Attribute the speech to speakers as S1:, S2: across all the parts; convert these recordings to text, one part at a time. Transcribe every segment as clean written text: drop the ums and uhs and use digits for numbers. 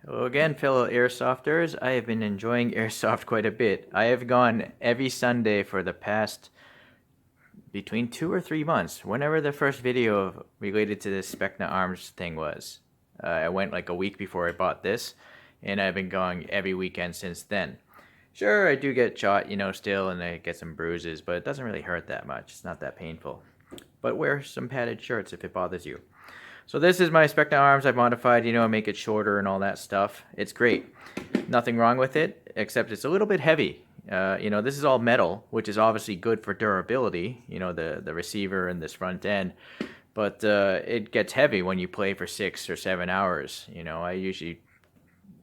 S1: Hello again, fellow airsofters. I have been enjoying airsoft quite a bit. I have gone every Sunday for the past between 2 or 3 months, whenever the first video related to this Specna Arms thing was. I went like a week before I bought this, and I've been going every weekend since then. Sure, I do get shot, still, and I get some bruises, but it doesn't really hurt that much. It's not that painful. But wear some padded shirts if it bothers you. So this is my Specna Arms. I've modified, make it shorter and all that stuff. It's great. Nothing wrong with it, except it's a little bit heavy. This is all metal, which is obviously good for durability, the receiver and this front end. But it gets heavy when you play for 6 or 7 hours. I usually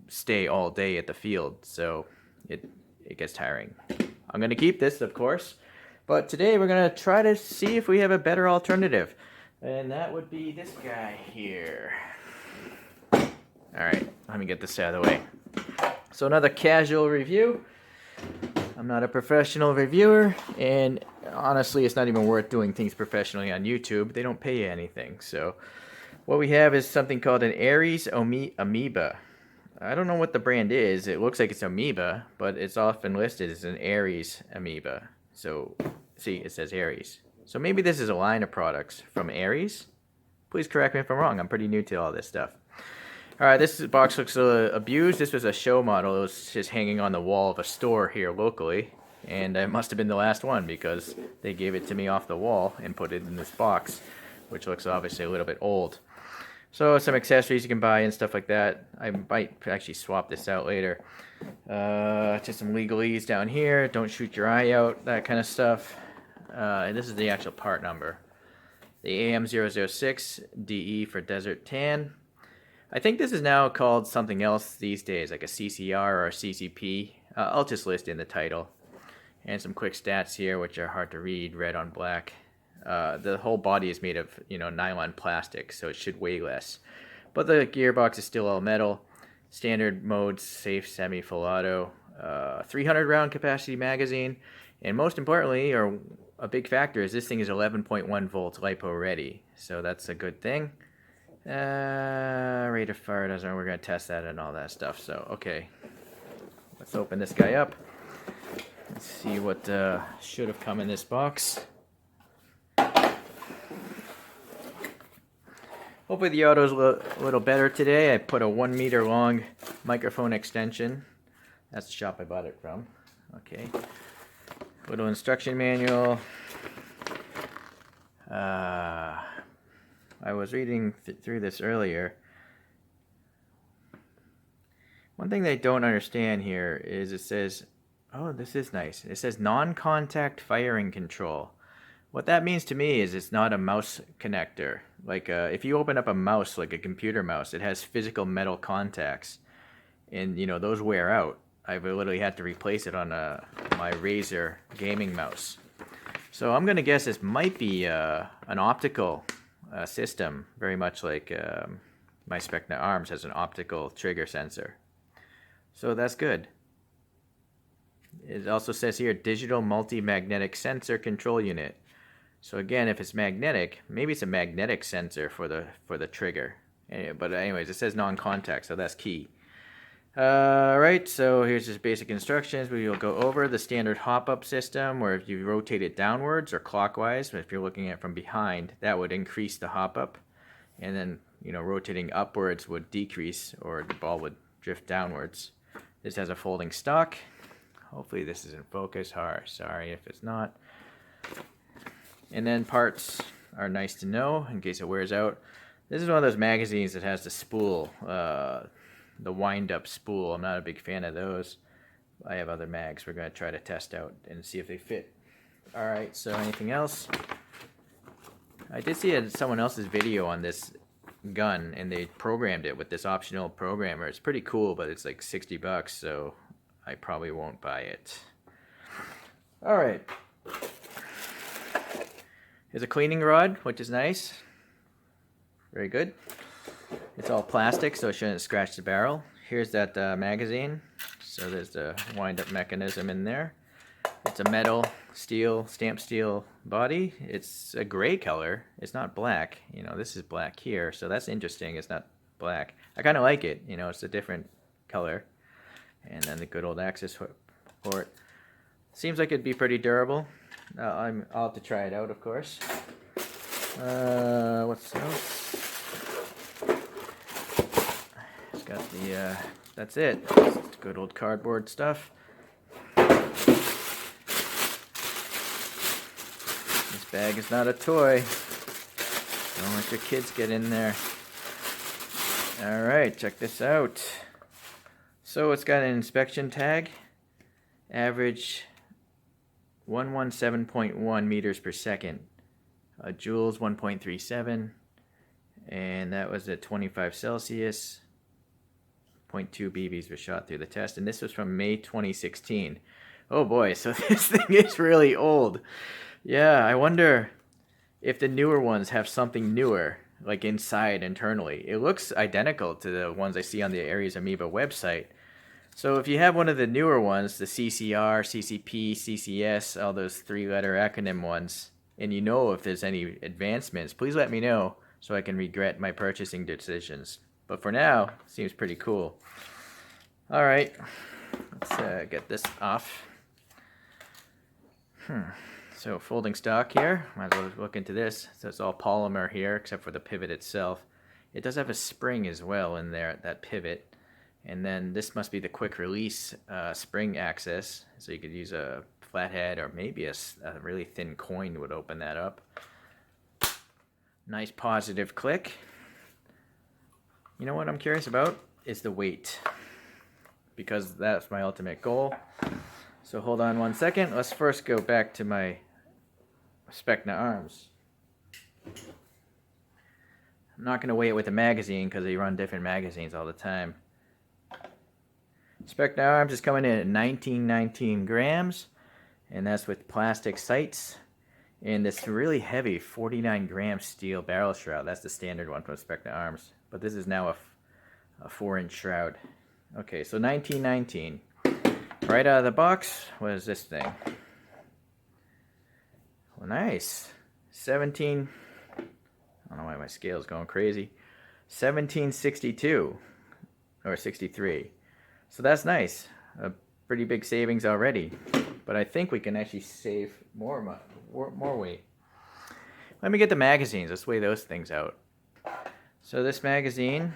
S1: stay all day at the field, so it gets tiring. I'm going to keep this, of course. But today we're going to try to see if we have a better alternative. And that would be this guy here. Alright, let me get this out of the way. So another casual review. I'm not a professional reviewer, and honestly it's not even worth doing things professionally on YouTube. They don't pay you anything. So what we have is something called an Ares Amoeba. I don't know what the brand is. It looks like it's Amoeba, but it's often listed as an Ares Amoeba. So see, it says Ares. So maybe this is a line of products from Ares. Please correct me if I'm wrong. I'm pretty new to all this stuff. Alright, this box looks abused. This was a show model. It was just hanging on the wall of a store here locally. And it must have been the last one because they gave it to me off the wall and put it in this box, which looks obviously a little bit old. So some accessories you can buy and stuff like that. I might actually swap this out later. Just some legalese down here. Don't shoot your eye out, that kind of stuff. And this is the actual part number. The AM-006, DE for Desert Tan. I think this is now called something else these days, like a CCR or a CCP. I'll just list in the title. And some quick stats here, which are hard to read, red on black. The whole body is made of, nylon plastic, so it should weigh less. But the gearbox is still all metal. Standard modes, safe, semi, full auto. 300 round capacity magazine. And most importantly, or a big factor, is this thing is 11.1 volts LiPo ready. So that's a good thing. Rate of fire doesn't know. We're going to test that and all that stuff. So, okay. Let's open this guy up. Let's see what should have come in this box. Hopefully the audio's a little better today. I put a 1 meter long microphone extension. That's the shop I bought it from. Okay. Little instruction manual. I was reading through this earlier. One thing they don't understand here is it says, oh, this is nice. It says non-contact firing control. What that means to me is it's not a mouse connector. Like if you open up a mouse, like a computer mouse, it has physical metal contacts. And, those wear out. I've literally had to replace it on my Razer gaming mouse. So I'm going to guess this might be an optical system, very much like my Specna Arms has an optical trigger sensor. So that's good. It also says here, digital multi-magnetic sensor control unit. So again, if it's magnetic, maybe it's a magnetic sensor for the trigger. But anyways, it says non-contact, so that's key. Alright, so here's just basic instructions. We will go over the standard hop-up system, where if you rotate it downwards or clockwise, if you're looking at it from behind, that would increase the hop-up. And then, rotating upwards would decrease, or the ball would drift downwards. This has a folding stock. Hopefully this is in focus. Sorry if it's not. And then parts are nice to know in case it wears out. This is one of those magazines that has the spool, the wind-up spool. I'm not a big fan of those. I have other mags we're going to try to test out and see if they fit. Alright, so anything else? I did see someone else's video on this gun, and they programmed it with this optional programmer. It's pretty cool, but it's like 60 bucks, so I probably won't buy it. Alright. Here's a cleaning rod, which is nice. Very good. It's all plastic, so it shouldn't scratch the barrel. Here's that magazine. So there's the wind-up mechanism in there. It's a metal, steel, stamped steel body. It's a gray color. It's not black. This is black here, so that's interesting. It's not black. I kind of like it. You know, it's a different color. And then the good old access port. Seems like it'd be pretty durable. I'll have to try it out, of course. What's else? It's got the, that's it. It's good old cardboard stuff. This bag is not a toy. Don't let your kids get in there. Alright, check this out. So it's got an inspection tag. Average 117.1 meters per second. Joules 1.37. And that was at 25 Celsius. 0.2 BBs were shot through the test. And this was from May 2016. Oh boy, so this thing is really old. Yeah, I wonder if the newer ones have something newer, like inside internally. It looks identical to the ones I see on the Ares Amoeba website. So if you have one of the newer ones, the CCR, CCP, CCS, all those three-letter acronym ones, and you know if there's any advancements, please let me know so I can regret my purchasing decisions. But for now, seems pretty cool. All right, let's get this off. So folding stock here, might as well look into this. So it's all polymer here except for the pivot itself. It does have a spring as well in there at that pivot. And then this must be the quick release spring access. So you could use a flathead or maybe a really thin coin would open that up. Nice positive click. You know what I'm curious about is the weight, because that's my ultimate goal. So hold on one second. Let's first go back to my Specna arms. I'm not going to weigh it with a magazine because they run different magazines all the time. Specna arms is coming in at 1919 grams, and that's with plastic sights. And this really heavy 49 gram steel barrel shroud. That's the standard one from Specna arms. But this is now a 4-inch shroud. Okay, so 1919. Right out of the box, what is this thing? Well, nice. 17, I don't know why my scale's going crazy. 1762 or 63. So that's nice. A pretty big savings already. But I think we can actually save more weight. Let me get the magazines. Let's weigh those things out. So this magazine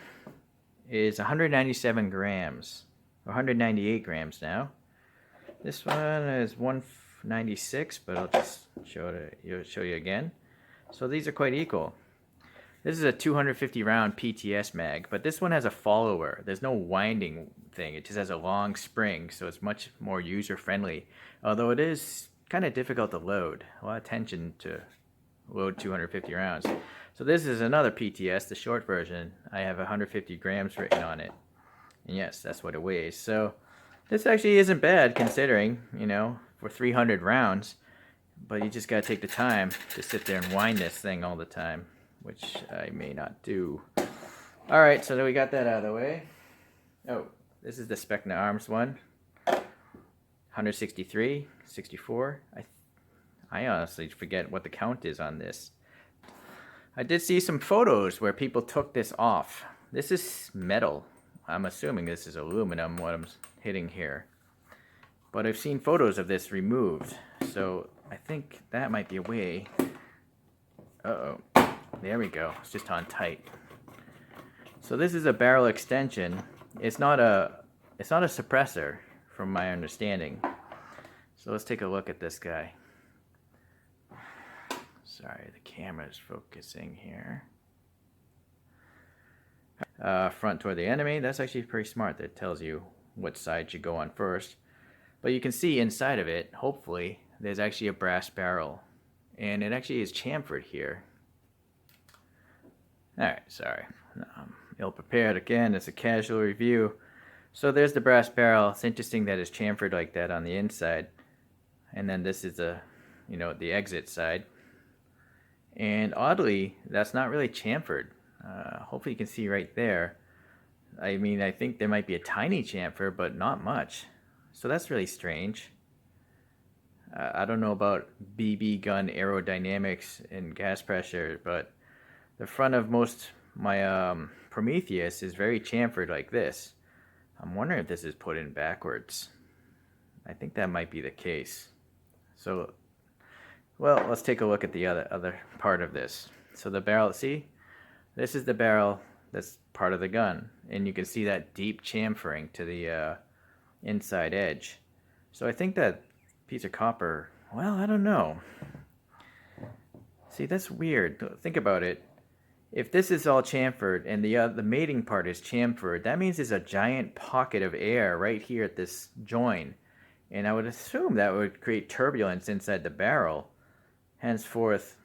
S1: is 197 grams. Or 198 grams now. This one is 196, but I'll just show you again. So these are quite equal. This is a 250 round Pts mag, but this one has a follower. There's no winding thing. It just has a long spring, so it's much more user friendly. Although it is kind of difficult to load. A lot of tension to load 250 rounds. So this is another Pts, the short version. I have 150 grams written on it. And yes, that's what it weighs. So this actually isn't bad considering, you know, for 300 rounds. But you just gotta take the time to sit there and wind this thing all the time, which I may not do. Alright, so we got that out of the way. Oh, this is the Specna Arms one. 163, 64. I honestly forget what the count is on this. I did see some photos where people took this off. This is metal. I'm assuming this is aluminum, what I'm hitting here. But I've seen photos of this removed, so I think that might be a way. Uh-oh. There we go. It's just on tight. So this is a barrel extension. It's not a suppressor, from my understanding. So let's take a look at this guy. Sorry, the camera's focusing here. Front toward the enemy. That's actually pretty smart. That tells you what side you go on first. But you can see inside of it, hopefully, there's actually a brass barrel. And it actually is chamfered here. Alright, sorry. Ill-prepared again. It's a casual review. So there's the brass barrel. It's interesting that it's chamfered like that on the inside. And then this is the exit side. And oddly, that's not really chamfered. Hopefully you can see right there. I mean, I think there might be a tiny chamfer, but not much. So that's really strange. I don't know about BB gun aerodynamics and gas pressure, but the front of most my Prometheus is very chamfered like this. I'm wondering if this is put in backwards. I think that might be the case. So, well, let's take a look at the other part of this. So the barrel, see, this is the barrel that's part of the gun, and you can see that deep chamfering to the inside edge. So I think that piece of copper, well, I don't know. See, that's weird. Think about it. If this is all chamfered and the mating part is chamfered, that means there's a giant pocket of air right here at this join. And I would assume that would create turbulence inside the barrel. Henceforth,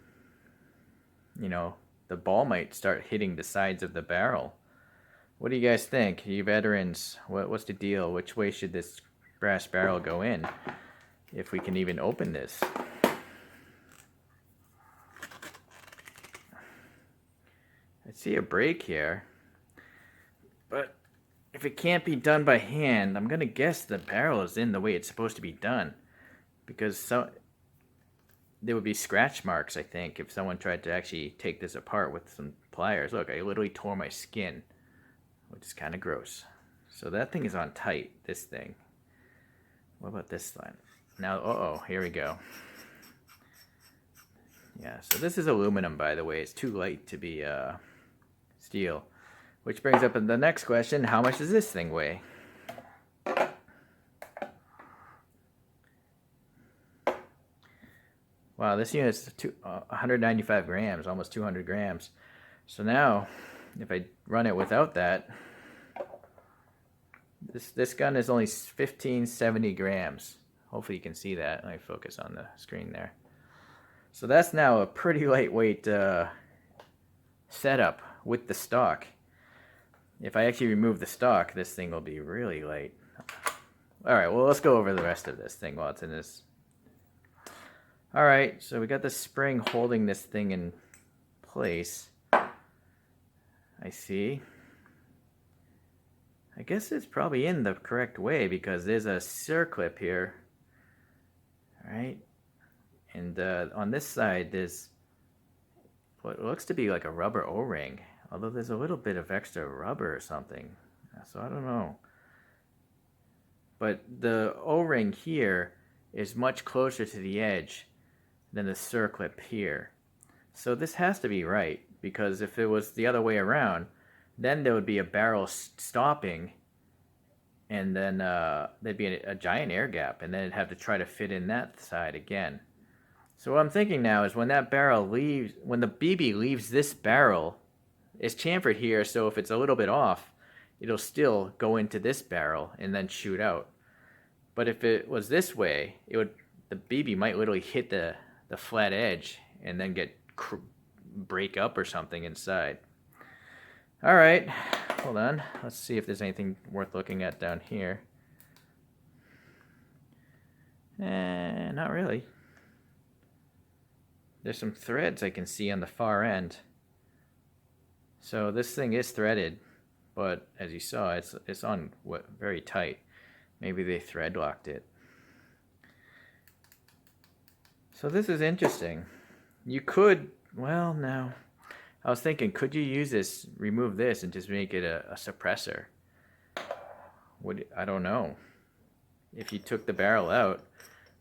S1: you know, the ball might start hitting the sides of the barrel. What do you guys think? You veterans, what's the deal? Which way should this brass barrel go in? If we can even open this. I see a break here, but if it can't be done by hand, I'm gonna guess the barrel is in the way it's supposed to be done, because there would be scratch marks, I think, if someone tried to actually take this apart with some pliers. Look, I literally tore my skin, which is kind of gross. So that thing is on tight, this thing. What about this line? Now, uh-oh, here we go. Yeah, so this is aluminum, by the way. It's too light to be steel. Which brings up the next question, how much does this thing weigh? Wow, this unit is 195 grams, almost 200 grams. So now, if I run it without that, this gun is only 1570 grams. Hopefully you can see that. Let me focus on the screen there. So that's now a pretty lightweight setup with the stock. If I actually remove the stock, this thing will be really light. Alright, well, let's go over the rest of this thing while it's in this. Alright, so we got the spring holding this thing in place. I see. I guess it's probably in the correct way because there's a circlip here. Alright. And on this side, there's what looks to be like a rubber O-ring. Although there's a little bit of extra rubber or something. So I don't know. But the O-ring here is much closer to the edge than the circlip here. So this has to be right, because if it was the other way around, then there would be a barrel stopping, and then there'd be a giant air gap, and then it'd have to try to fit in that side again. So what I'm thinking now is when that barrel leaves, when the BB leaves this barrel, it's chamfered here, so if it's a little bit off, it'll still go into this barrel and then shoot out. But if it was this way, the BB might literally hit the flat edge and then break up or something inside. All right, hold on. Let's see if there's anything worth looking at down here. Not really. There's some threads I can see on the far end. So this thing is threaded, but as you saw, it's on very tight. Maybe they thread locked it. So this is interesting. You could, well, no. I was thinking, could you use this, remove this, and just make it a suppressor? I don't know. If you took the barrel out,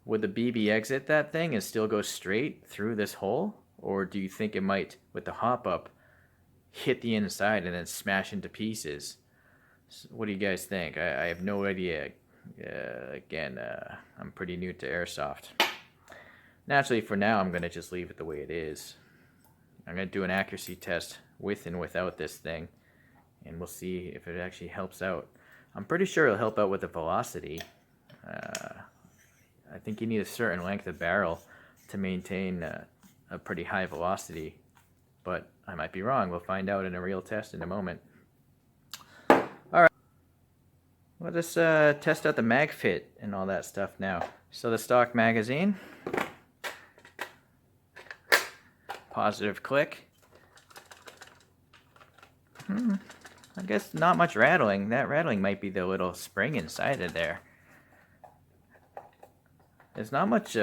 S1: would the BB exit that thing and still go straight through this hole? Or do you think it might, with the hop up, hit the inside and then smash into pieces? So what do you guys think? I have no idea. Again, I'm pretty new to Airsoft. Naturally, for now, I'm going to just leave it the way it is. I'm going to do an accuracy test with and without this thing, and we'll see if it actually helps out. I'm pretty sure it'll help out with the velocity. I think you need a certain length of barrel to maintain a pretty high velocity, but I might be wrong. We'll find out in a real test in a moment. Alright, we'll just test out the mag fit and all that stuff now. So the stock magazine. Positive click. I guess not much rattling. That rattling might be the little spring inside of there. There's not much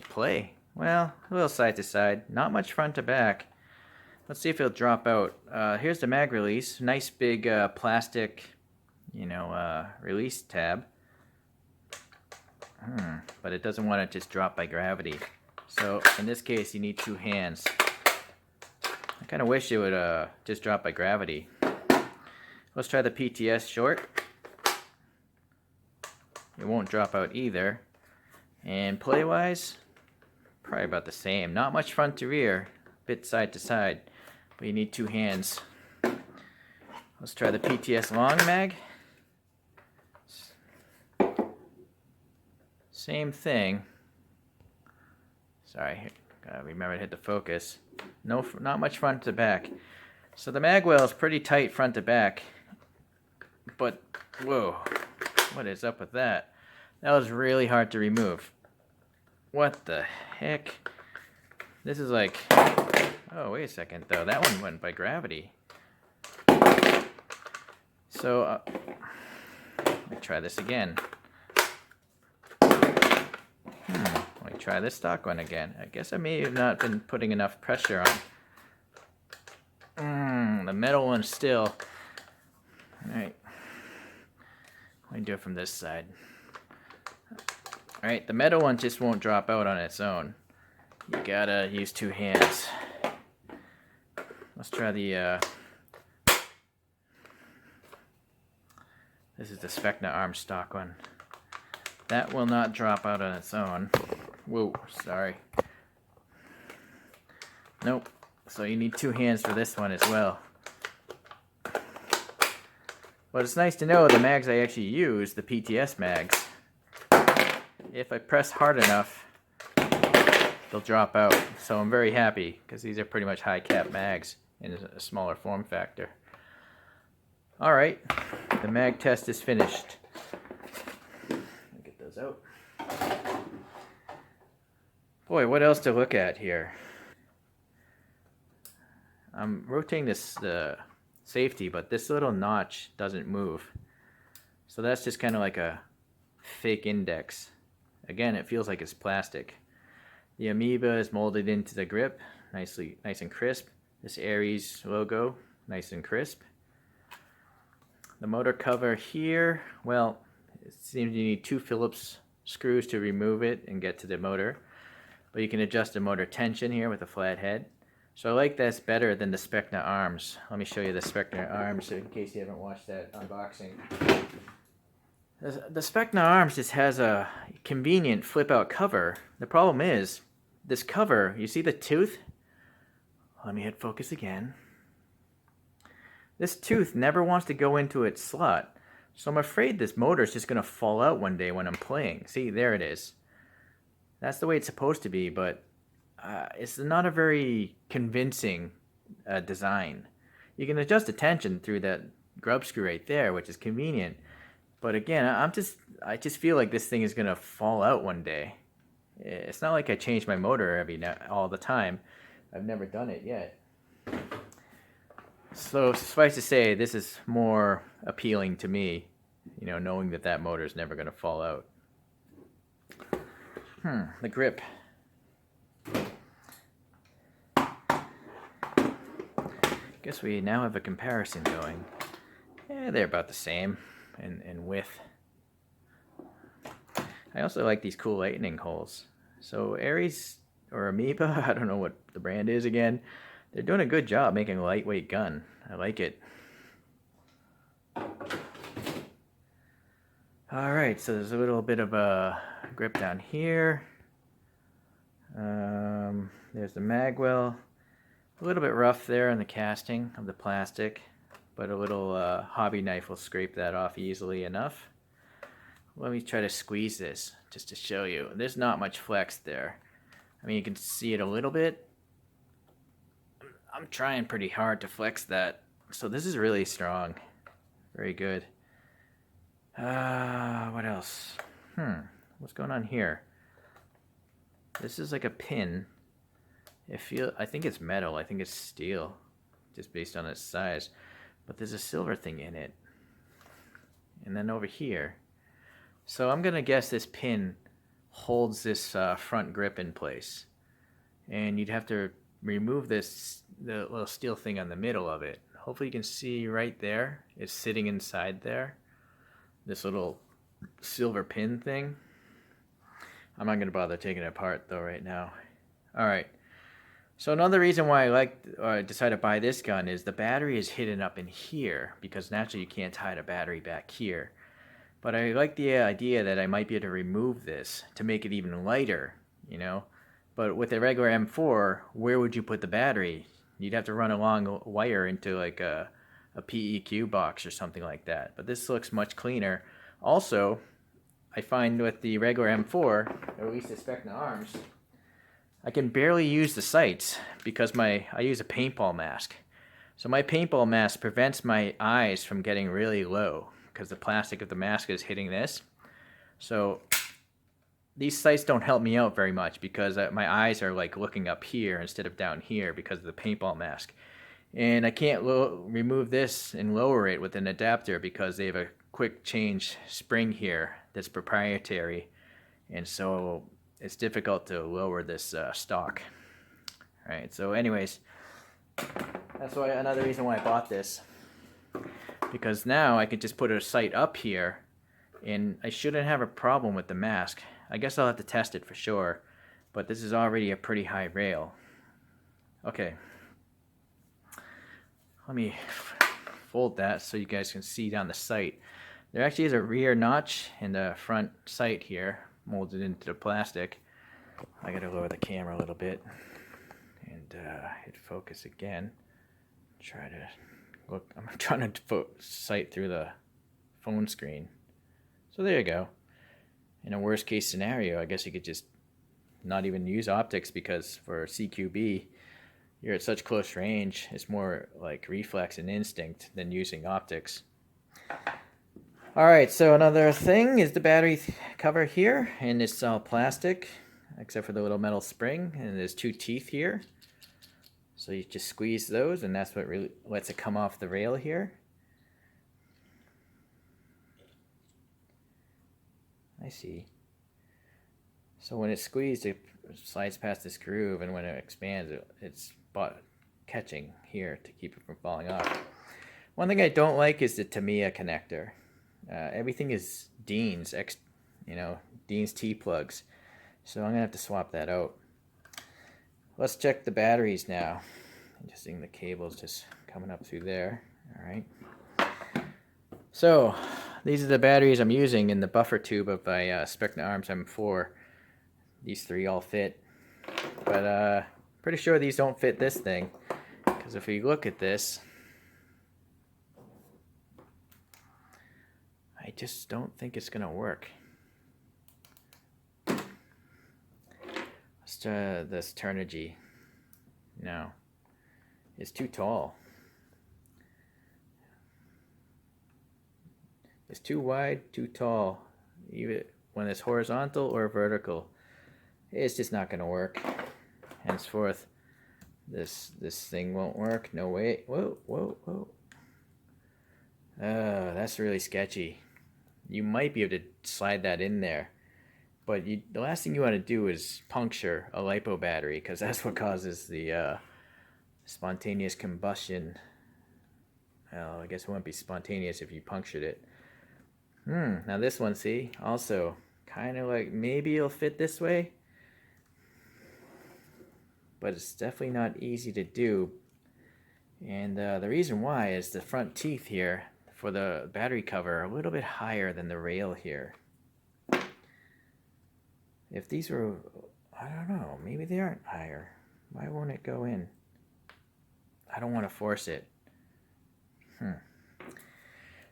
S1: play. Well, a little side to side, not much front to back. Let's see if it'll drop out. Here's the mag release. Nice big plastic, release tab. But it doesn't want to just drop by gravity. So in this case, you need 2 hands. I kind of wish it would just drop by gravity. Let's try the PTS short. It won't drop out either. And play-wise, probably about the same. Not much front to rear, bit side to side, but you need 2 hands. Let's try the Pts Long Mag. Same thing. Sorry, gotta remember to hit the focus. Not much front to back. So the mag well is pretty tight front to back. But, whoa, what is up with that? That was really hard to remove. What the heck? This is like, oh, wait a second though. That one went by gravity. So, let me try this again. Let me try this stock one again. I guess I may have not been putting enough pressure on. The metal one still. Alright. Let me do it from this side. Alright, the metal one just won't drop out on its own. You gotta use 2 hands. Let's try the, this is the Specna arm stock one. That will not drop out on its own. Whoa, sorry. Nope. So you need 2 hands for this one as well. But it's nice to know the mags I actually use, the PTS mags, if I press hard enough, they'll drop out. So I'm very happy because these are pretty much high cap mags in a smaller form factor. Alright, the mag test is finished. Get those out. Boy, what else to look at here? I'm rotating this safety, but this little notch doesn't move. So that's just kind of like a fake index. Again, it feels like it's plastic. The Amoeba is molded into the grip, nice and crisp. This Aries logo, nice and crisp. The motor cover here, well, it seems you need 2 Phillips screws to remove it and get to the motor. But you can adjust the motor tension here with a flat head. So I like this better than the Specna arms. Let me show you the Specna arms in case you haven't watched that unboxing. The Specna arms just has a convenient flip-out cover. The problem is, this cover, you see the tooth? Let me hit focus again. This tooth never wants to go into its slot. So I'm afraid this motor is just going to fall out one day when I'm playing. See, there it is. That's the way it's supposed to be, but it's not a very convincing design. You can adjust the tension through that grub screw right there, which is convenient. But again, I just feel like this thing is gonna fall out one day. It's not like I change my motor all the time. I've never done it yet. So suffice to say, this is more appealing to me, knowing that that motor is never gonna fall out. The grip. Guess we now have a comparison going. Yeah, they're about the same in width. I also like these cool lightning holes. So Aries or Amoeba, I don't know what the brand is again, they're doing a good job making a lightweight gun. I like it. Alright, so there's a little bit of a grip down here. There's the magwell. A little bit rough there in the casting of the plastic, but a little hobby knife will scrape that off easily enough. Let me try to squeeze this just to show you. There's not much flex there. I mean, you can see it a little bit. I'm trying pretty hard to flex that. So this is really strong. Very good. What else? What's going on here? This is like a pin. I think it's metal. I think it's steel, just based on its size. But there's a silver thing in it. And then over here. So I'm gonna guess this pin holds this front grip in place. And you'd have to remove the little steel thing on the middle of it. Hopefully you can see right there. It's sitting inside there. This little silver pin thing. I'm not going to bother taking it apart though right now. Alright. So another reason why I decided to buy this gun is the battery is hidden up in here because naturally you can't hide a battery back here. But I like the idea that I might be able to remove this to make it even lighter, you know. But with a regular M4, where would you put the battery? You'd have to run a long wire into like a PEQ box or something like that. But this looks much cleaner. Also, I find with the regular M4, or at least the Specna Arms, I can barely use the sights because I use a paintball mask. So my paintball mask prevents my eyes from getting really low because the plastic of the mask is hitting this. So these sights don't help me out very much because my eyes are like looking up here instead of down here because of the paintball mask. And I can't remove this and lower it with an adapter because they have a quick change spring here that's proprietary. And so it's difficult to lower this stock. All right, so anyways, that's why another reason why I bought this. Because now I could just put a sight up here and I shouldn't have a problem with the mask. I guess I'll have to test it for sure, but this is already a pretty high rail. Okay. Let me fold that so you guys can see down the sight. There actually is a rear notch in the front sight here, molded into the plastic. I gotta lower the camera a little bit and hit focus again. Try to look. I'm trying to sight through the phone screen. So there you go. In a worst case scenario, I guess you could just not even use optics because for CQB, you're at such close range, it's more like reflex and instinct than using optics. Alright, so another thing is the battery cover here, and it's all plastic, except for the little metal spring, and there's two teeth here. So you just squeeze those, and that's what really lets it come off the rail here. I see. So when it's squeezed, it slides past this groove, and when it expands, it's catching here to keep it from falling off. One thing I don't like is the Tamiya connector. Everything is Dean's, Dean's T-plugs. So I'm going to have to swap that out. Let's check the batteries now. Interesting, the cable's just coming up through there. Alright. So, these are the batteries I'm using in the buffer tube of my Specna Arms M4. These three all fit. But pretty sure these don't fit this thing. Because if we look at this, I just don't think it's going to work. Let's try this Turnigy. No. It's too tall. It's too wide, too tall. Even when it's horizontal or vertical, it's just not going to work. Henceforth, this thing won't work. No way. Whoa, whoa, whoa. That's really sketchy. You might be able to slide that in there, but the last thing you want to do is puncture a LiPo battery, because that's what causes the spontaneous combustion. Well, I guess it wouldn't be spontaneous if you punctured it. Now this one, see, also kind of like maybe it'll fit this way, but it's definitely not easy to do. And the reason why is the front teeth here for the battery cover are a little bit higher than the rail here. If these were, I don't know, maybe they aren't higher. Why won't it go in? I don't want to force it.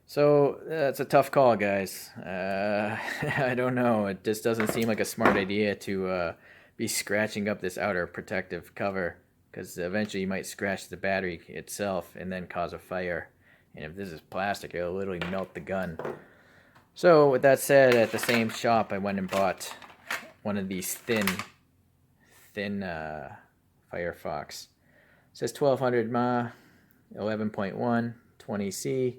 S1: So it's a tough call, guys. I don't know. It just doesn't seem like a smart idea to be scratching up this outer protective cover, because eventually you might scratch the battery itself and then cause a fire. And if this is plastic, it'll literally melt the gun. So with that said, at the same shop, I went and bought one of these thin Firefox. It says 1200 mAh, 11.1, 20C,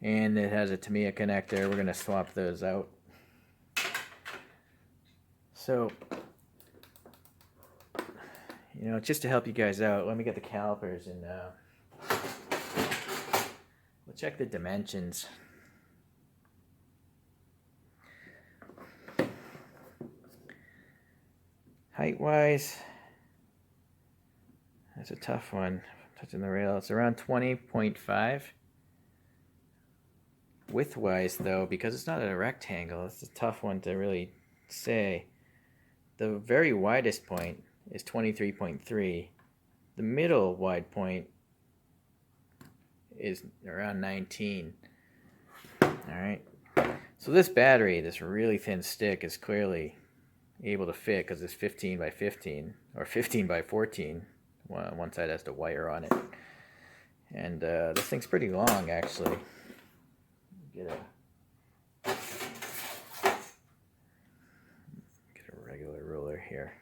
S1: and it has a Tamiya connector. We're going to swap those out. So you know, just to help you guys out, let me get the calipers and we'll check the dimensions. Height-wise, that's a tough one. Touching the rail, it's around 20.5. Width-wise, though, because it's not a rectangle, it's a tough one to really say. The very widest point is 23.3. The middle wide point is around 19. Alright, so this battery, this really thin stick, is clearly able to fit because it's 15 by 15 or 15 by 14. One side has the wire on it, and this thing's pretty long actually. Get a regular ruler here.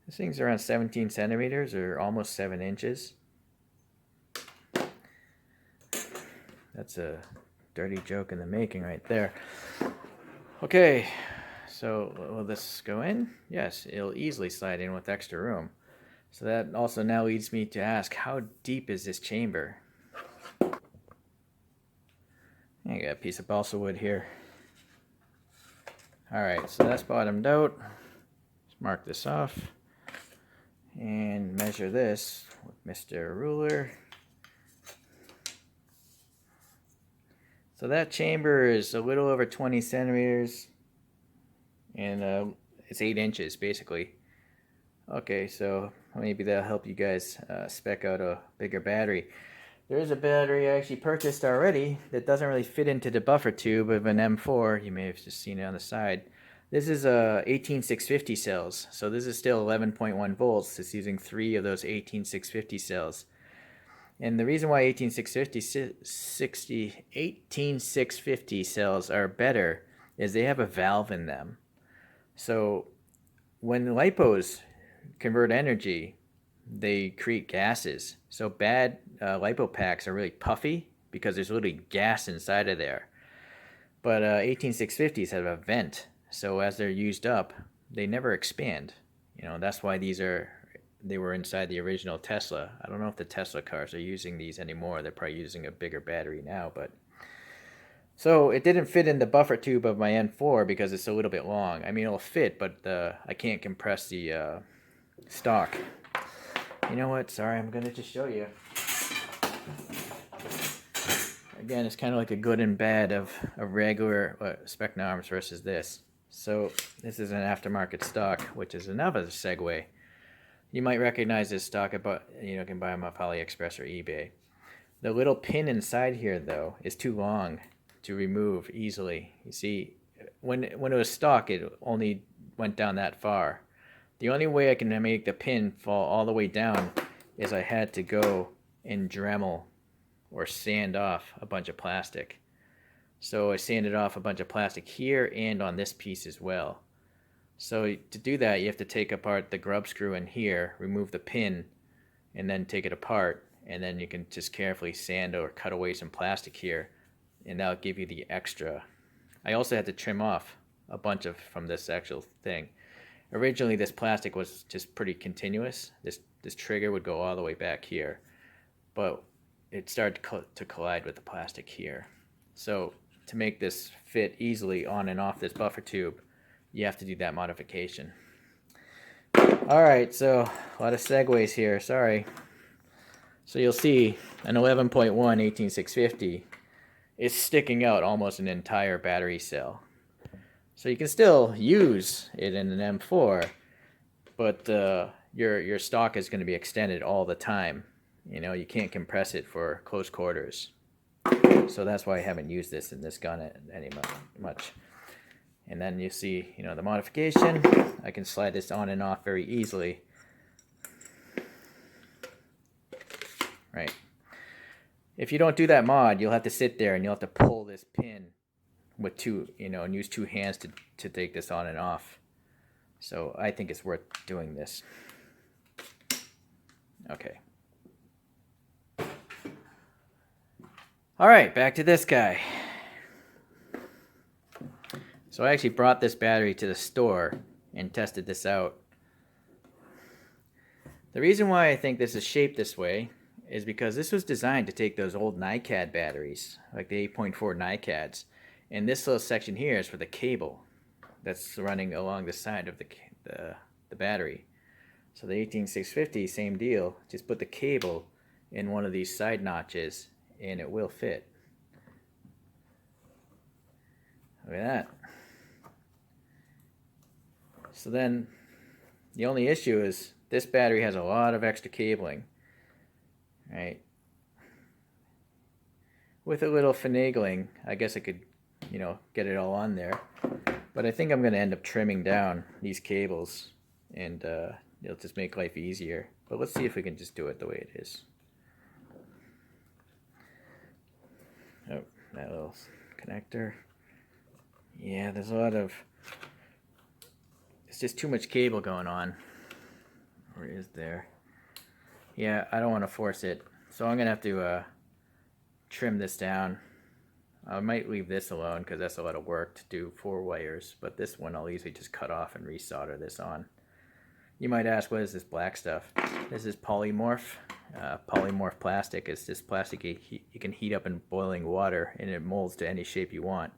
S1: This thing's around 17 centimeters or almost 7 inches. That's a dirty joke in the making right there. Okay, so will this go in? Yes, it'll easily slide in with extra room. So that also now leads me to ask, how deep is this chamber? I got a piece of balsa wood here. Alright, so that's bottomed out. Let's mark this off and measure this with Mr. Ruler. So that chamber is a little over 20 centimeters and it's 8 inches basically. Okay, so maybe that'll help you guys spec out a bigger battery. There is a battery I actually purchased already that doesn't really fit into the buffer tube of an M4. You may have just seen it on the side. This is 18650 cells, so this is still 11.1 volts. It's using 3 of those 18650 cells. And the reason why 18650 cells are better is they have a valve in them. So when lipos convert energy, they create gases. So bad lipo packs are really puffy because there's literally gas inside of there. But 18650s have a vent, so as they're used up, they never expand. You know, that's why they were inside the original Tesla. I don't know if the Tesla cars are using these anymore. They're probably using a bigger battery now, but so it didn't fit in the buffer tube of my N4 because it's a little bit long. I mean, it'll fit, but I can't compress the stock. You know what? Sorry, I'm going to just show you. Again, it's kind of like a good and bad of regular Spec Arms versus this. So this is an aftermarket stock, which is another segue. You might recognize this stock, but you can buy them off AliExpress or eBay. The little pin inside here, though, is too long to remove easily. You see, when it was stock, it only went down that far. The only way I can make the pin fall all the way down is I had to go and Dremel or sand off a bunch of plastic. So I sanded off a bunch of plastic here and on this piece as well. So to do that, you have to take apart the grub screw in here, remove the pin, and then take it apart, and then you can just carefully sand or cut away some plastic here, and that'll give you the extra. I also had to trim off a bunch from this actual thing. Originally, this plastic was just pretty continuous. This trigger would go all the way back here, but it started to collide with the plastic here. So to make this fit easily on and off this buffer tube, you have to do that modification. Alright, so a lot of segues here, sorry. So you'll see an 11.1 18650 is sticking out almost an entire battery cell. So you can still use it in an M4, but your stock is going to be extended all the time. You know, you can't compress it for close quarters. So that's why I haven't used this in this gun any much. And then you see, the modification. I can slide this on and off very easily. Right. If you don't do that mod, you'll have to sit there and you'll have to pull this pin with and use 2 hands to take this on and off. So I think it's worth doing this. Okay. Alright, back to this guy. So I actually brought this battery to the store and tested this out. The reason why I think this is shaped this way is because this was designed to take those old NiCad batteries, like the 8.4 NiCads. And this little section here is for the cable that's running along the side of the battery. So the 18650, same deal. Just put the cable in one of these side notches and it will fit. Look at that. So then the only issue is this battery has a lot of extra cabling, right? With a little finagling, I guess I could, get it all on there. But I think I'm going to end up trimming down these cables, and it'll just make life easier. But let's see if we can just do it the way it is. Oh, that little connector. Yeah, there's a lot of... It's just too much cable going on. Or is there? Yeah, I don't want to force it. So I'm going to have to trim this down. I might leave this alone because that's a lot of work to do 4 wires. But this one I'll easily just cut off and resolder this on. You might ask, what is this black stuff? This is polymorph. Polymorph plastic is this plastic you can heat up in boiling water and it molds to any shape you want.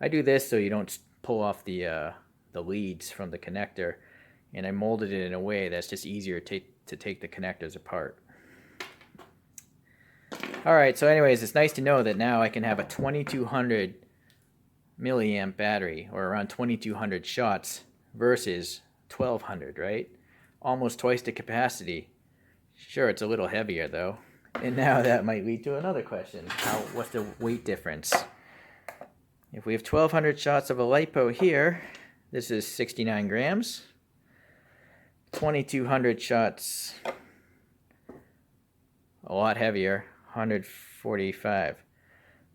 S1: I do this so you don't pull off the leads from the connector, and I molded it in a way that's just easier to take the connectors apart. Alright, so anyways, it's nice to know that now I can have a 2200 milliamp battery, or around 2200 shots, versus 1200, right? Almost twice the capacity. Sure, it's a little heavier though. And now that might lead to another question. What's the weight difference? If we have 1200 shots of a LiPo here, this is 69 grams. 2200 shots, a lot heavier, 145,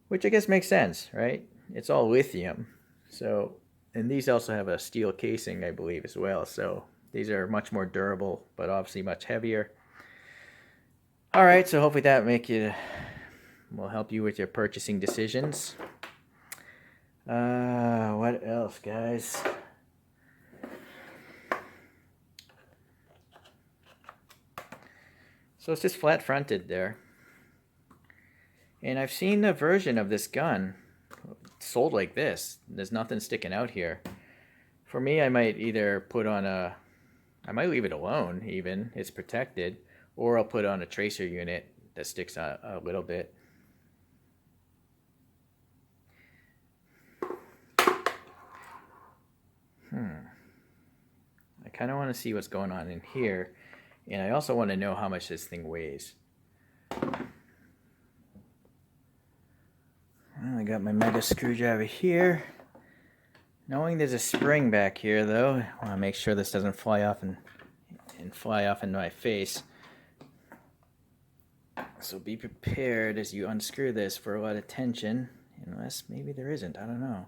S1: which I guess makes sense, right? It's all lithium. So, and these also have a steel casing, I believe, as well. So these are much more durable, but obviously much heavier. All right, so hopefully that will help you with your purchasing decisions. What else, guys? So it's just flat fronted there. And I've seen a version of this gun sold like this. There's nothing sticking out here. For me, I might either put on I might leave it alone even, it's protected, or I'll put on a tracer unit that sticks out a little bit. I kind of want to see what's going on in here, and I also want to know how much this thing weighs. Well, I got my mega screwdriver here. Knowing there's a spring back here though, I want to make sure this doesn't fly off and fly off into my face. So be prepared as you unscrew this for a lot of tension, unless maybe there isn't, I don't know.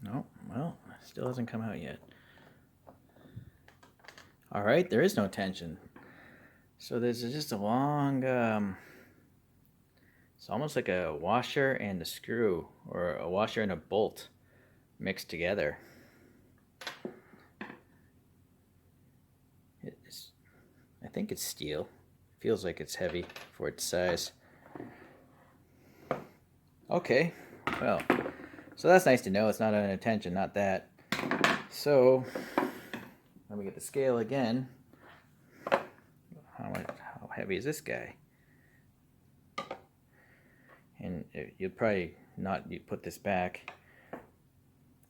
S1: No, well, still hasn't come out yet. Alright, there is no tension. So there's just a long, it's almost like a washer and a screw, or a washer and a bolt mixed together. I think it's steel. It feels like it's heavy for its size. Okay, well, so that's nice to know. It's not under tension, not that. So let me get the scale again. How heavy is this guy? And you'll probably not put this back.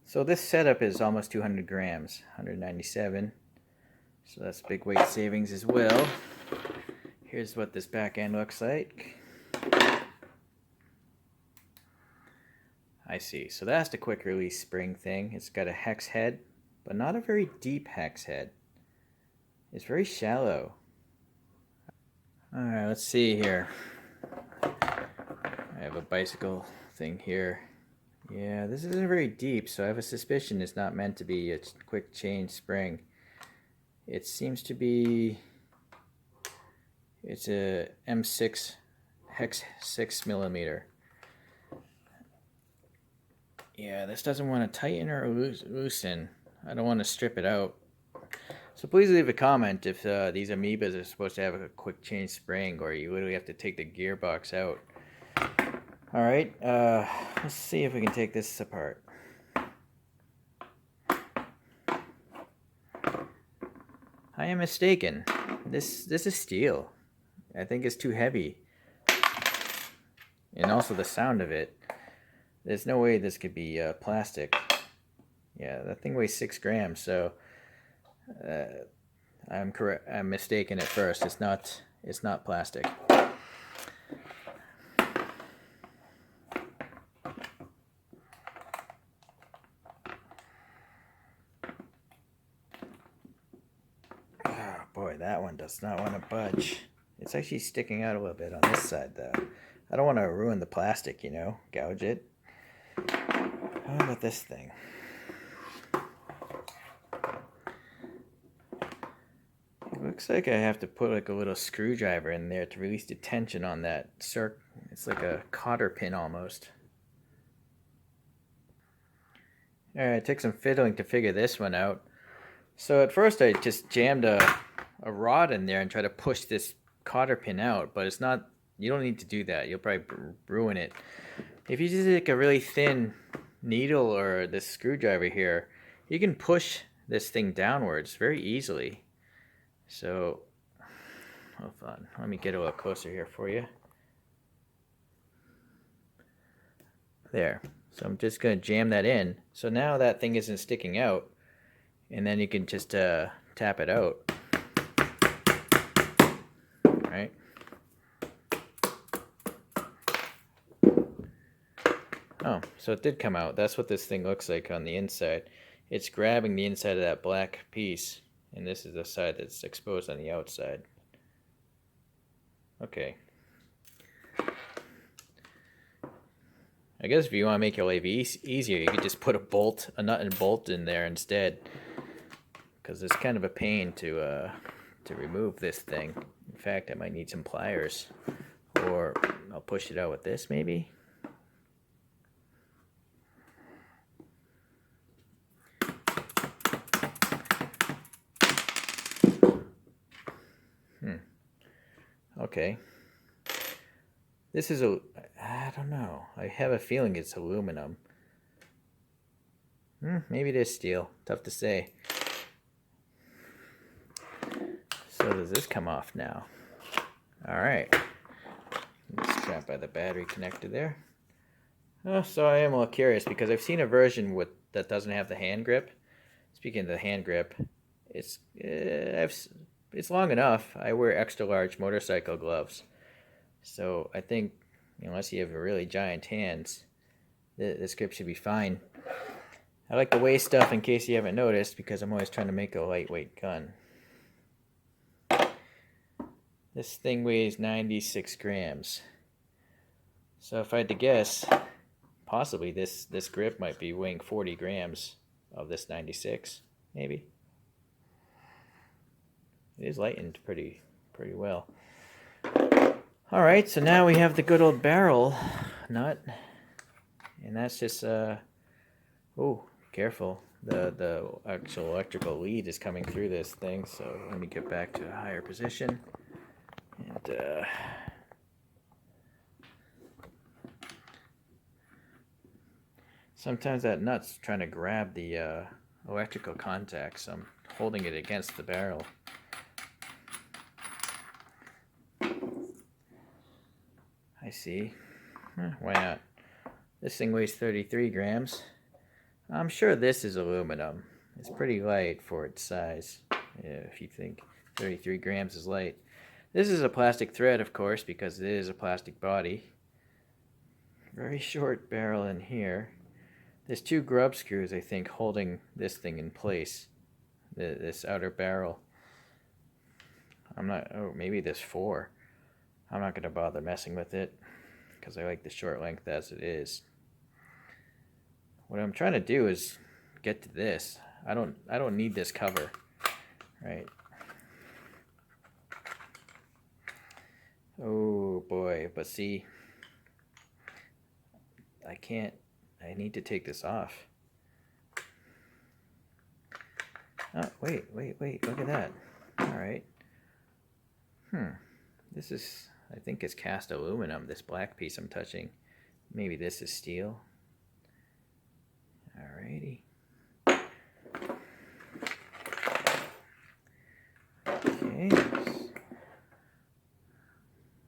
S1: So this setup is almost 200 grams, 197. So that's big weight savings as well. Here's what this back end looks like. I see. So that's the quick release spring thing. It's got a hex head, but not a very deep hex head. It's very shallow. Alright, let's see here. I have a bicycle thing here. Yeah, this isn't very deep, so I have a suspicion it's not meant to be a quick change spring. It seems to be It's a M6 hex 6mm. Yeah, this doesn't want to tighten or loosen. I don't want to strip it out. So please leave a comment if these Amoebas are supposed to have a quick change spring, or you literally have to take the gearbox out. Alright, let's see if we can take this apart. I am mistaken. This is steel. I think it's too heavy. And also the sound of it. There's no way this could be plastic. Yeah, that thing weighs 6 grams, so I'm correct. I'm mistaken at first. It's not plastic. Oh boy, that one does not want to budge. It's actually sticking out a little bit on this side though. I don't want to ruin the plastic, you know, gouge it. How about this thing? It looks like I have to put like a little screwdriver in there to release the tension on that circ. It's like a cotter pin almost. Alright, it took some fiddling to figure this one out. So at first I just jammed a rod in there and tried to push this cotter pin out, but it's not, you don't need to do that. You'll probably ruin it. If you just take a really thin needle or this screwdriver here, you can push this thing downwards very easily. So, hold on, let me get a little closer here for you. There. So I'm just going to jam that in. So now that thing isn't sticking out. And then you can just tap it out. Right? Oh, so it did come out. That's what this thing looks like on the inside. It's grabbing the inside of that black piece. And this is the side that's exposed on the outside. Okay. I guess if you want to make your life easier, you could just put a nut and bolt in there instead. Because it's kind of a pain to remove this thing. In fact, I might need some pliers. Or I'll push it out with this maybe. Okay. This is I don't know. I have a feeling it's aluminum. Maybe it is steel. Tough to say. So does this come off now? Alright. It's trapped by the battery connector there. Oh, so I am a little curious because I've seen a version that doesn't have the hand grip. Speaking of the hand grip, it's long enough. I wear extra large motorcycle gloves. So I think, unless you have really giant hands, this grip should be fine. I like to weigh stuff in case you haven't noticed because I'm always trying to make a lightweight gun. This thing weighs 96 grams. So if I had to guess, possibly this grip might be weighing 40 grams of this 96, maybe. It is lightened pretty well. Alright, so now we have the good old barrel nut. And that's just, oh, careful. The actual electrical lead is coming through this thing, so let me get back to a higher position. And, sometimes that nut's trying to grab the electrical contacts, so I'm holding it against the barrel. I see. Why not? This thing weighs 33 grams. I'm sure this is aluminum. It's pretty light for its size, if you think 33 grams is light. This is a plastic thread, of course, because it is a plastic body. Very short barrel in here. There's 2 grub screws, I think, holding this thing in place. This outer barrel. I'm not, oh, maybe there's 4. I'm not going to bother messing with it because I like the short length as it is. What I'm trying to do is get to this. I don't need this cover, right? Oh boy, but see, I can't, I need to take this off. Oh, wait, look at that. Alright. This is, I think it's cast aluminum, this black piece I'm touching. Maybe this is steel. Alrighty. Okay.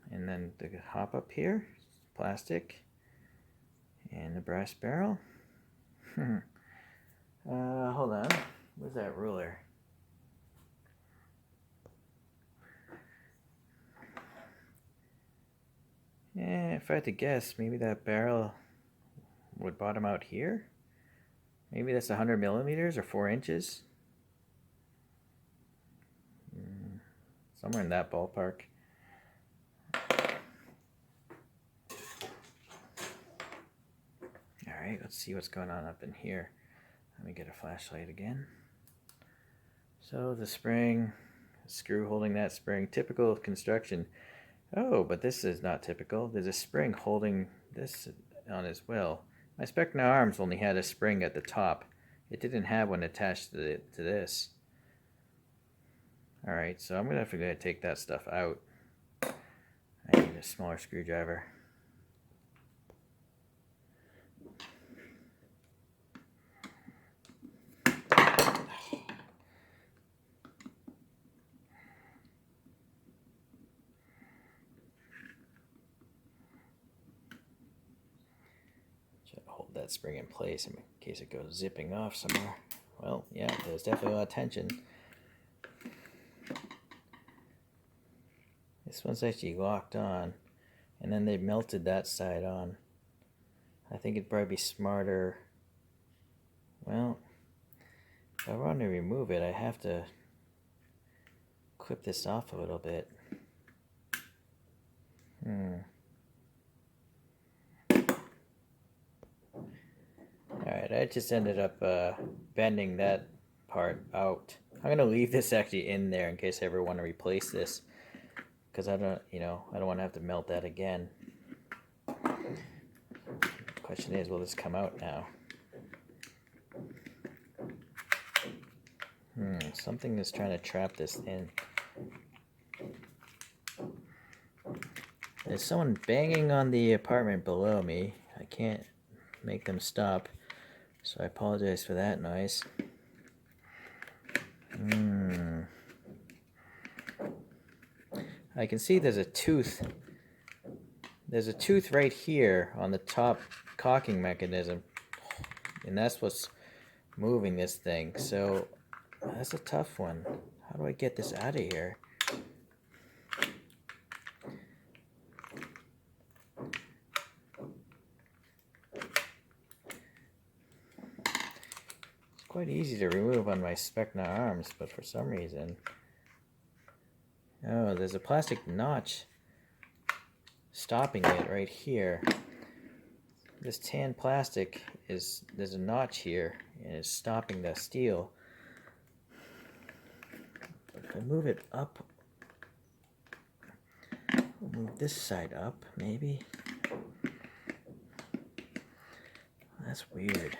S1: And then the hop up here, plastic. And the brass barrel. Hold on. Where's that ruler? Yeah, if I had to guess, maybe that barrel would bottom out here. Maybe that's 100 millimeters or 4 inches. Somewhere in that ballpark. Alright, let's see what's going on up in here. Let me get a flashlight again. So the spring, screw holding that spring, typical construction. Oh, but this is not typical. There's a spring holding this on as well. My Specna arms only had a spring at the top. It didn't have one attached to this. Alright, so I'm going to have to take that stuff out. I need a smaller screwdriver. Hold that spring in place in case it goes zipping off somewhere. Well, yeah, there's definitely a lot of tension. This one's actually locked on, and then they melted that side on. I think it'd probably be smarter. Well, if I want to remove it, I have to clip this off a little bit. Alright, I just ended up bending that part out. I'm going to leave this actually in there in case I ever want to replace this. Because I don't want to have to melt that again. The question is, will this come out now? Something is trying to trap this in. There's someone banging on the apartment below me. I can't make them stop, so I apologize for that noise. I can see there's a tooth. There's a tooth right here on the top caulking mechanism, and that's what's moving this thing. So that's a tough one. How do I get this out of here? It's quite easy to remove on my Specna arms, but for some reason... Oh, there's a plastic notch stopping it right here. This tan plastic there's a notch here, and it's stopping the steel. If I move it up, move this side up, maybe. That's weird.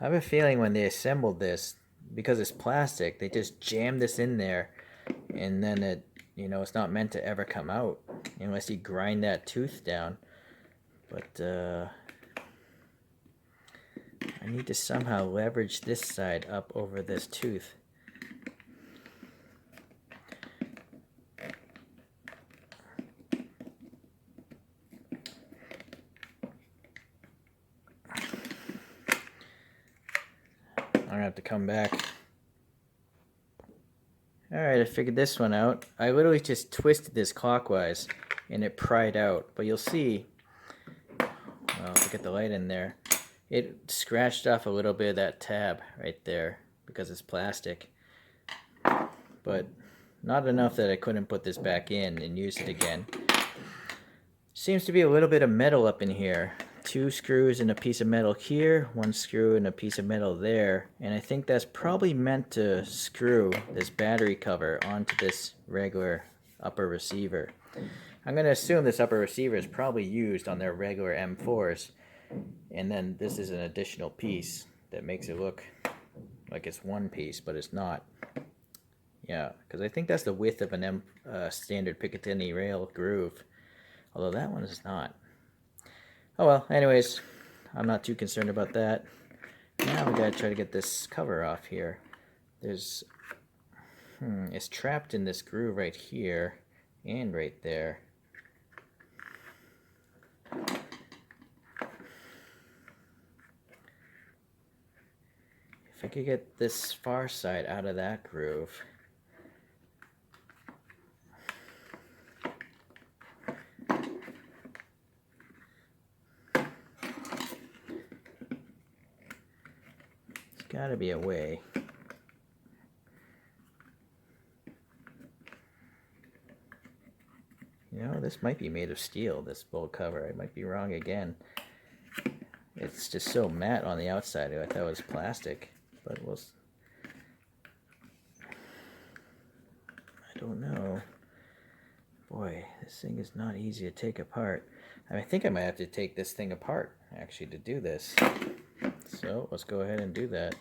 S1: I have a feeling when they assembled this, because it's plastic, they just jammed this in there, and then it, it's not meant to ever come out unless you grind that tooth down. But I need to somehow leverage this side up over this tooth. I'm gonna have to come back. Alright, I figured this one out. I literally just twisted this clockwise and it pried out. But you'll see, well, if I get the light in there, it scratched off a little bit of that tab right there because it's plastic. But not enough that I couldn't put this back in and use it again. Seems to be a little bit of metal up in here. 2 screws and a piece of metal here, 1 screw and a piece of metal there, and I think that's probably meant to screw this battery cover onto this regular upper receiver. I'm going to assume this upper receiver is probably used on their regular M4s, and then this is an additional piece that makes it look like it's one piece, but it's not. Yeah, because I think that's the width of an standard Picatinny rail groove, although that one is not. Oh well, anyways, I'm not too concerned about that. Now we gotta try to get this cover off here. There's, it's trapped in this groove right here and right there. If I could get this far side out of that groove. Gotta be a way. You know, this might be made of steel, this bolt cover. I might be wrong again. It's just so matte on the outside. I thought it was plastic, but it was... I don't know. Boy, this thing is not easy to take apart. I think I might have to take this thing apart, actually, to do this. So let's go ahead and do that.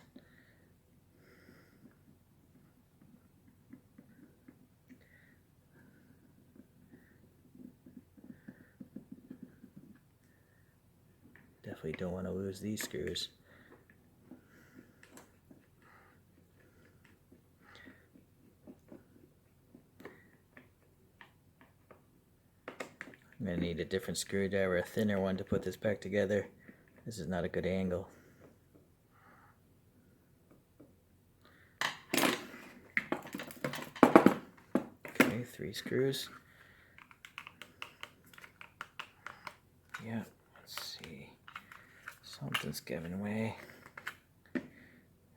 S1: Definitely don't want to lose these screws. I'm going to need a different screwdriver, a thinner one, to put this back together. This is not a good angle. Okay, 3 screws. Yeah, let's see. Something's giving away.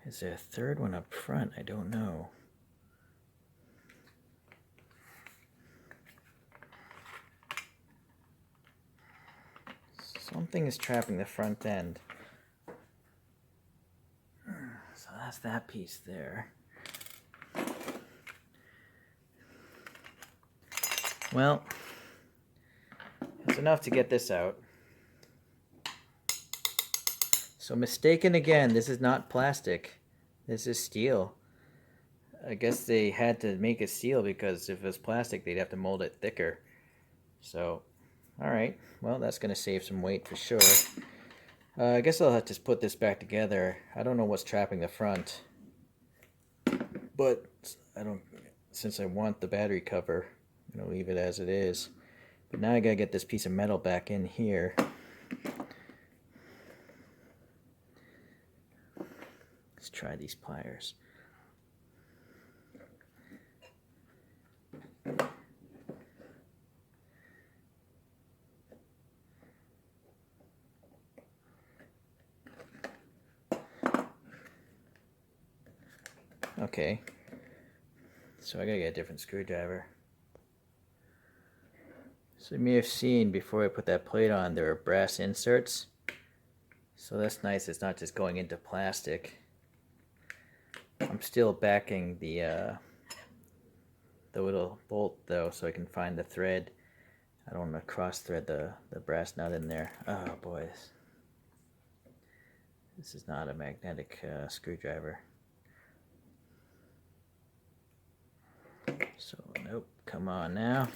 S1: Is there a third one up front? I don't know. Something is trapping the front end. So that's that piece there. Well, that's enough to get this out. So mistaken again, this is not plastic. This is steel. I guess they had to make it steel because if it was plastic, they'd have to mold it thicker. So, alright, well that's going to save some weight for sure. I guess I'll have to put this back together. I don't know what's trapping the front. But since I want the battery cover, I'm going to leave it as it is. But now I got to get this piece of metal back in here. Let's try these pliers. Okay, so I gotta get a different screwdriver. So you may have seen before I put that plate on, there are brass inserts. So that's nice, it's not just going into plastic. I'm still backing the little bolt though, so I can find the thread. I don't want to cross thread the brass nut in there. Oh boy, this is not a magnetic screwdriver. So nope, come on now.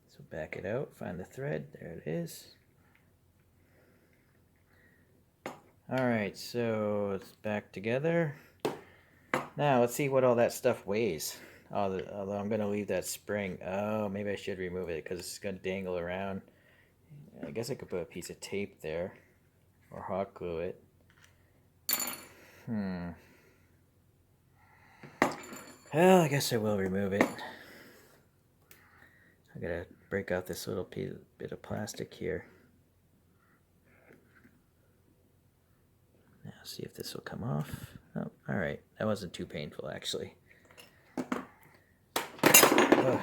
S1: So back it out, find the thread, there it is. Alright, so it's back together. Now let's see what all that stuff weighs. Although I'm going to leave that spring. Oh, maybe I should remove it because it's going to dangle around. I guess I could put a piece of tape there or hot glue it. Well, I guess I will remove it. I gotta break out this little bit of plastic here. Now see if this will come off. Oh, alright. That wasn't too painful actually. Ugh.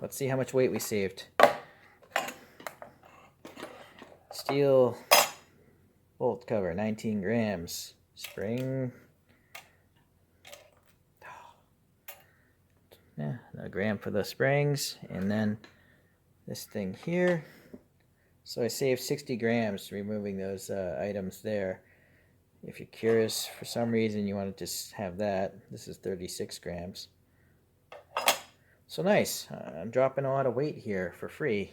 S1: Let's see how much weight we saved. Steel bolt cover, 19 grams. Spring, yeah, a gram for the springs, and then this thing here. So I saved 60 grams removing those items there. If you're curious, for some reason you want to just have that, this is 36 grams. So nice. I'm dropping a lot of weight here for free.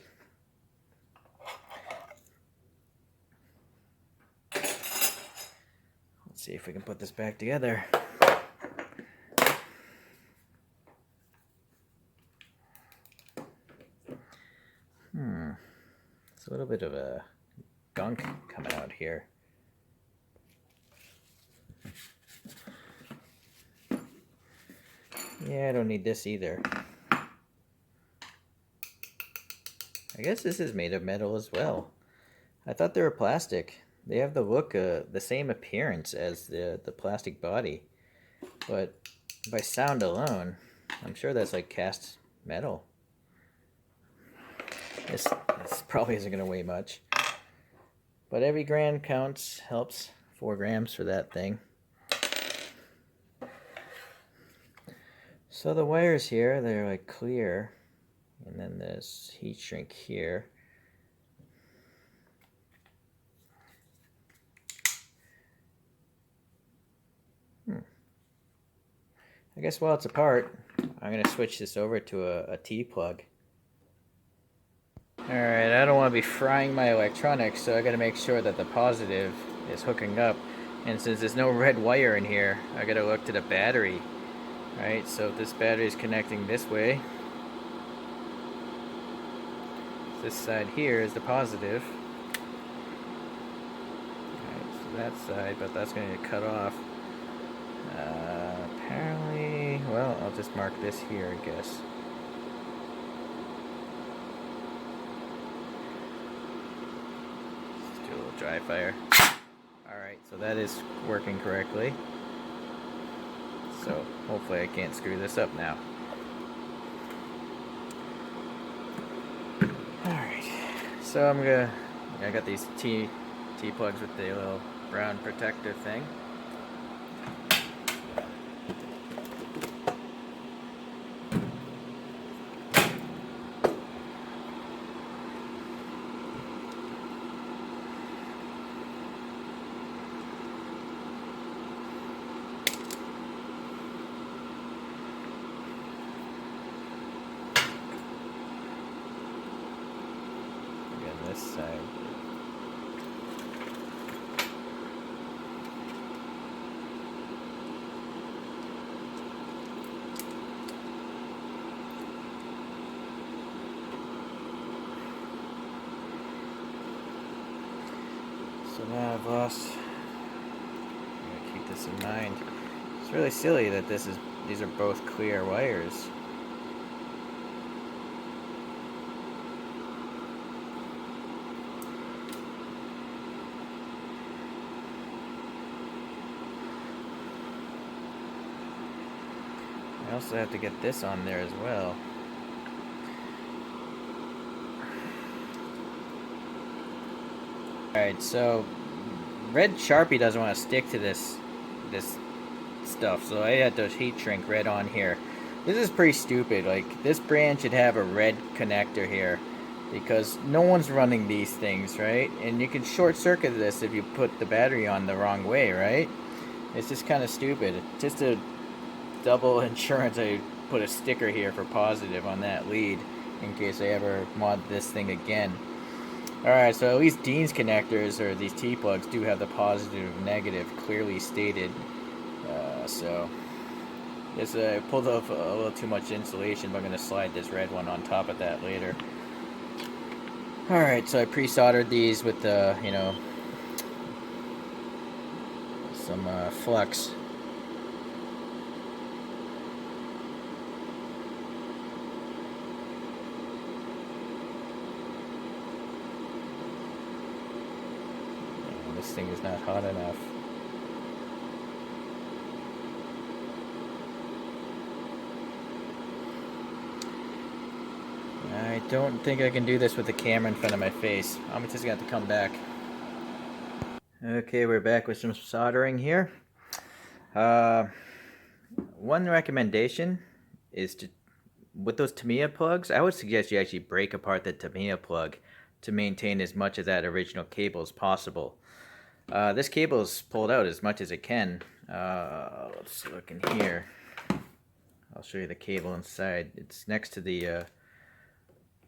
S1: Let's see if we can put this back together. It's a little bit of a gunk coming out here. Yeah, I don't need this either. I guess this is made of metal as well. I thought they were plastic. They have the look, the same appearance as the plastic body. But by sound alone, I'm sure that's like cast metal. This probably isn't going to weigh much. But every gram counts, helps. 4 grams for that thing. So the wires here, they're like clear. And then this heat shrink here. I guess while it's apart, I'm going to switch this over to a T-plug. Alright, I don't want to be frying my electronics, so I got to make sure that the positive is hooking up. And since there's no red wire in here, I got to look to the battery. Right, so this battery is connecting this way. This side here is the positive. Alright, so that side, but that's going to get cut off. Apparently, well, I'll just mark this here, I guess. Let's do a little dry fire. Alright, so that is working correctly. So hopefully I can't screw this up now. Alright, so I got these T plugs with the little brown protector thing. This side. So now I've lost. I'm gonna keep this in mind. It's really silly that these are both clear wires. I also have to get this on there as well. Alright, so red Sharpie doesn't want to stick to this stuff, so I had to heat shrink red on here. This is pretty stupid. Like, this brand should have a red connector here, because no one's running these things, right? And you can short circuit this if you put the battery on the wrong way, right? It's just kind of stupid. Just to double insurance, I put a sticker here for positive on that lead in case I ever mod this thing again. Alright, so at least Dean's connectors, or these T-plugs, do have the positive and negative clearly stated. So this I pulled off a little too much insulation, but I'm going to slide this red one on top of that later. Alright, so I pre-soldered these with the, you know, some flux. This thing is not hot enough. don't think I can do this with the camera in front of my face. I'm just gonna have to come back. Okay, we're back with some soldering here. One recommendation is to, with those Tamiya plugs, I would suggest you actually break apart the Tamiya plug to maintain as much of that original cable as possible. This cable is pulled out as much as it can. Let's look in here. I'll show you the cable inside. It's next to the,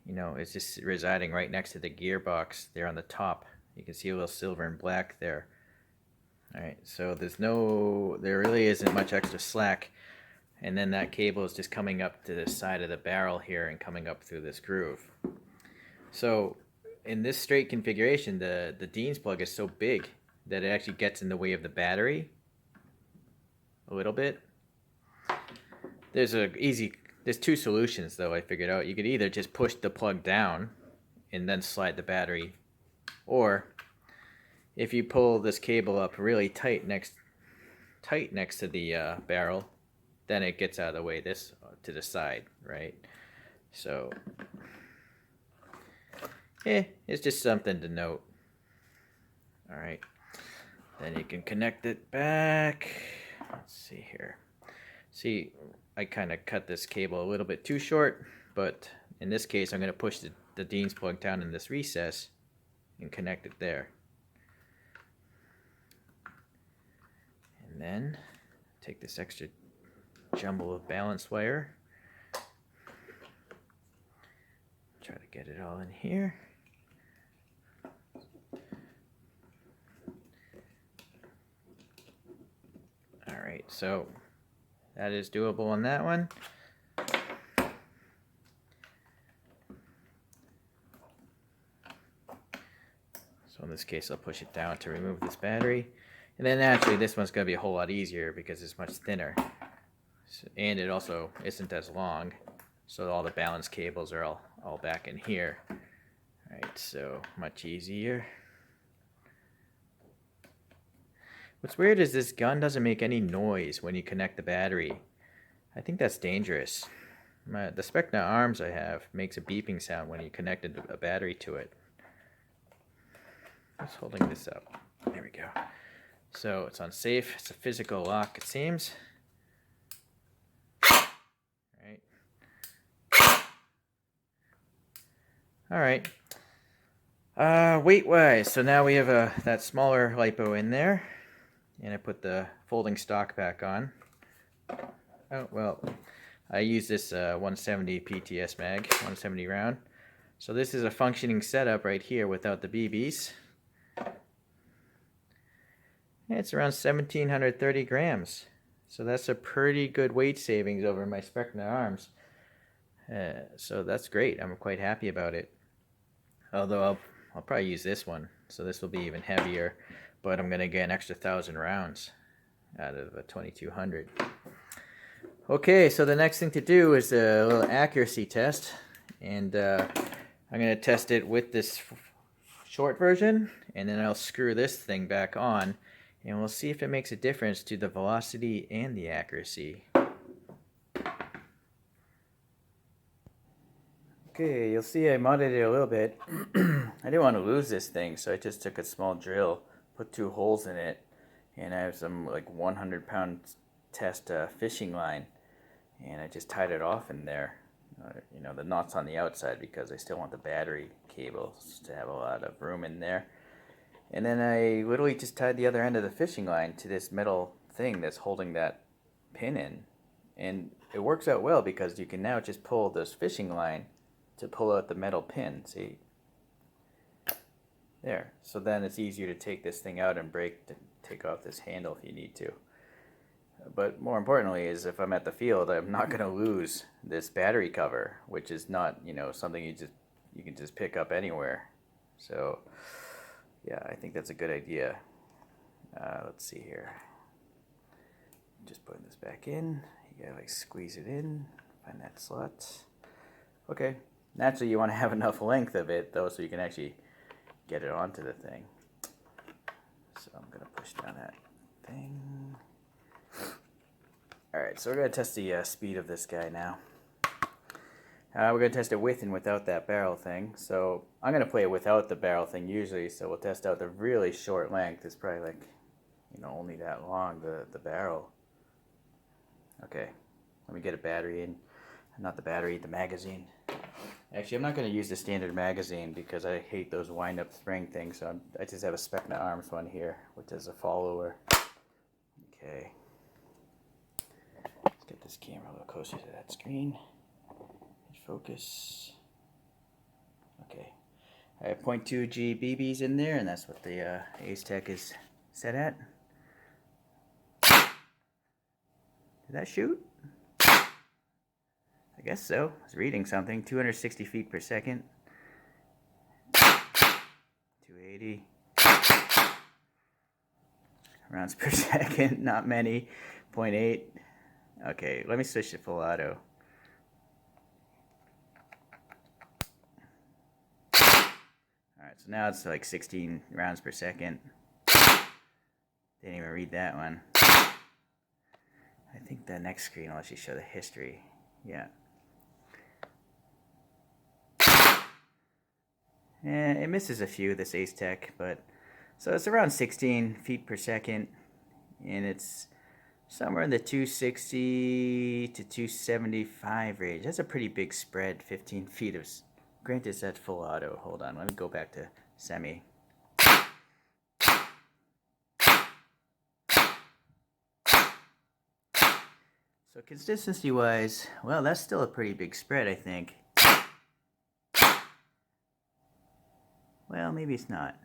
S1: it's just residing right next to the gearbox there on the top. You can see a little silver and black there. Alright, so there really isn't much extra slack. And then that cable is just coming up to the side of the barrel here and coming up through this groove. So in this straight configuration, the Dean's plug is so big that it actually gets in the way of the battery a little bit. There's two solutions though I figured out. You could either just push the plug down and then slide the battery, or if you pull this cable up really tight next to the barrel, then it gets out of the way this to the side, right? So it's just something to note. All right, then you can connect it back. Let's see here. See, I kind of cut this cable a little bit too short, but in this case I'm going to push the Dean's plug down in this recess and connect it there. And then take this extra jumble of balance wire, try to get it all in here. Alright, so that is doable on that one. So in this case I'll push it down to remove this battery. And then naturally this one's going to be a whole lot easier because it's much thinner. And it also isn't as long. So all the balance cables are all back in here. Alright, so much easier. What's weird is this gun doesn't make any noise when you connect the battery. I think that's dangerous. The Specna arms I have makes a beeping sound when you connected a battery to it. Just holding this up. There we go. So it's unsafe. It's a physical lock, it seems. Right. All right. Weight-wise, so now we have that smaller lipo in there, and I put the folding stock back on. Oh well, I use this 170 Pts mag, 170 round. So this is a functioning setup right here without the BBs. It's around 1,730 grams. So that's a pretty good weight savings over my Specna arms. So that's great. I'm quite happy about it. Although I'll probably use this one. So this will be even heavier. But I'm going to get an extra 1,000 rounds out of a 2200. Okay, so the next thing to do is a little accuracy test. And I'm going to test it with this short version. And then I'll screw this thing back on. And we'll see if it makes a difference to the velocity and the accuracy. Okay, you'll see I modded it a little bit. I didn't want to lose this thing, so I just took a small drill, put 2 holes in it, and I have some like 100-pound test fishing line, and I just tied it off in there. The knot's on the outside because I still want the battery cables to have a lot of room in there. And then I literally just tied the other end of the fishing line to this metal thing that's holding that pin in. And it works out well because you can now just pull this fishing line to pull out the metal pin. See? There. So then it's easier to take this thing out and take off this handle if you need to. But more importantly is if I'm at the field, I'm not going to lose this battery cover, which is not, something you can just pick up anywhere. So yeah, I think that's a good idea. Let's see here. Just putting this back in. You gotta squeeze it in, find that slot. Okay, naturally you want to have enough length of it though so you can actually get it onto the thing. So I'm gonna push down that thing. Alright, so we're gonna test the speed of this guy now. We're going to test it with and without that barrel thing. So I'm going to play it without the barrel thing usually. So we'll test out the really short length. It's probably like, only that long, the barrel. Okay, let me get a battery in. Not the battery, the magazine. Actually, I'm not going to use the standard magazine because I hate those wind-up spring things. So I just have a Specna Arms one here, which is a follower. Okay. Let's get this camera a little closer to that screen. Focus. Okay. I have 0.2G BBs in there, and that's what the Ace-Tech is set at. Did that shoot? I guess so. It's reading something. 260 feet per second. 280 rounds per second. Not many. 0.8. Okay, let me switch to full auto. Alright, so now it's like 16 rounds per second. Didn't even read that one. I think the next screen will actually show the history. Yeah. And it misses a few, this Ace-Tech, but so it's around 16 feet per second, and it's somewhere in the 260 to 275 range. That's a pretty big spread, 15 feet of. Granted, that's full auto. Hold on, let me go back to semi. So consistency-wise, well, that's still a pretty big spread, I think. Well, maybe it's not.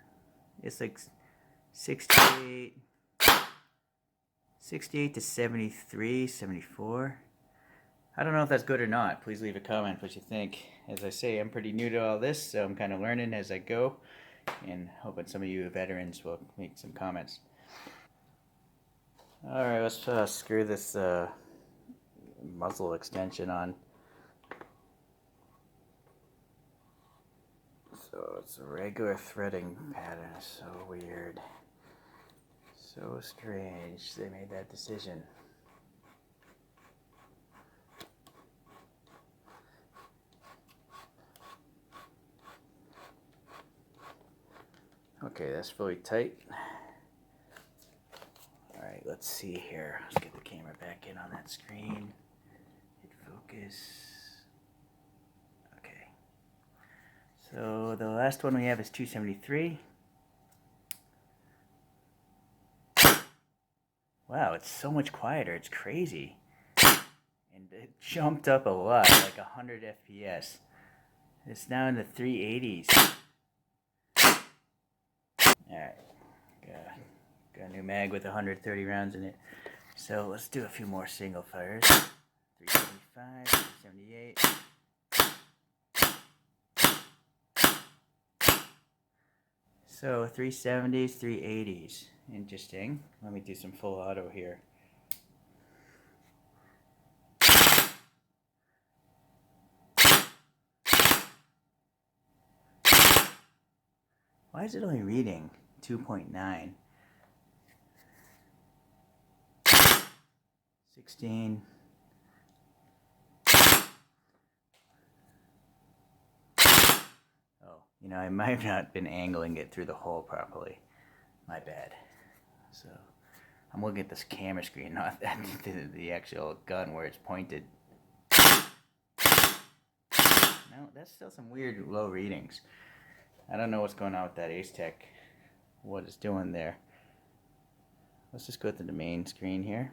S1: It's like 68 to 73, 74. I don't know if that's good or not. Please leave a comment what you think. As I say, I'm pretty new to all this, so I'm kind of learning as I go, and hoping some of you veterans will make some comments. Alright, let's screw this muzzle extension on. So it's a regular threading pattern. So weird. So strange they made that decision. Okay, that's fully tight. Alright, let's see here. Let's get the camera back in on that screen. Hit focus. Okay. So the last one we have is 273. Wow, it's so much quieter. It's crazy. And it jumped up a lot, like 100 FPS. It's now in the 380s. Alright, got a new mag with 130 rounds in it. So let's do a few more single fires. 375, 378. So 370s, 380s. Interesting. Let me do some full auto here. Why is it only reading 2.9? 16. Oh, I might have not been angling it through the hole properly. My bad. So, I'm looking at this camera screen, not at the actual gun where it's pointed. No, that's still some weird low readings. I don't know what's going on with that Ace-Tech, what it's doing there. Let's just go to the main screen here.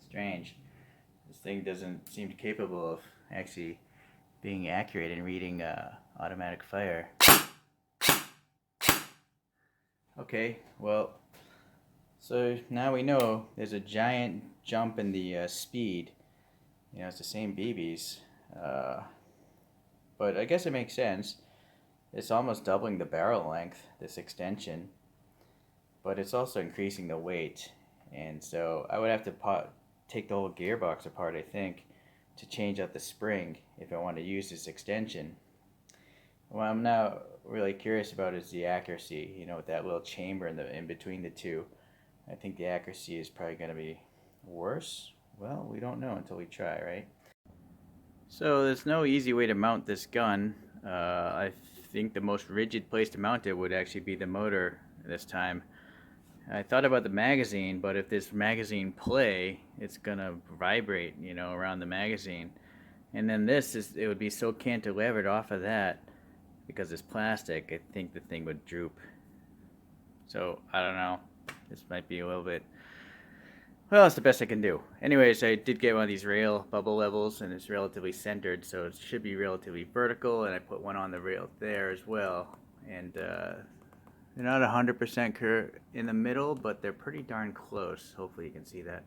S1: Strange. This thing doesn't seem capable of actually being accurate in reading automatic fire. Okay, well, so now we know there's a giant jump in the speed. It's the same BBs. But I guess it makes sense. It's almost doubling the barrel length, this extension. But it's also increasing the weight. And so I would have to take the whole gearbox apart, I think, to change out the spring if I want to use this extension. Well, really curious about is the accuracy. You know, with that little chamber in between the two, I think the accuracy is probably going to be worse. Well, we don't know until we try, right? So there's no easy way to mount this gun. I think the most rigid place to mount it would actually be the motor this time. I thought about the magazine, but if this magazine play, it's gonna vibrate, you know, around the magazine. And then it would be so cantilevered off of that because it's plastic. I think the thing would droop. So I don't know. This might be a little bit. Well, it's the best I can do. Anyways, I did get one of these rail bubble levels, and it's relatively centered, so it should be relatively vertical. And I put one on the rail there as well. And they're not 100% in the middle, but they're pretty darn close. Hopefully you can see that.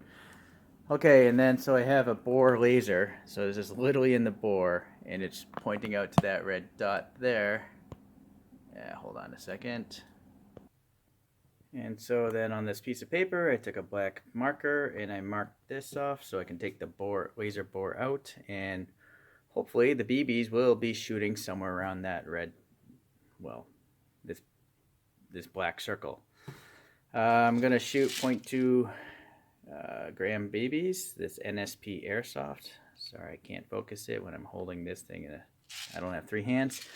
S1: Okay, and then so I have a bore laser. So this is literally in the bore, and it's pointing out to that red dot there. Yeah, hold on a second. And so then on this piece of paper, I took a black marker and I marked this off so I can take the laser bore out, and hopefully the BBs will be shooting somewhere around that red, well, this black circle. I'm gonna shoot 0.2 gram BBs, this NSP Airsoft. Sorry, I can't focus it when I'm holding this thing. I don't have 3 hands.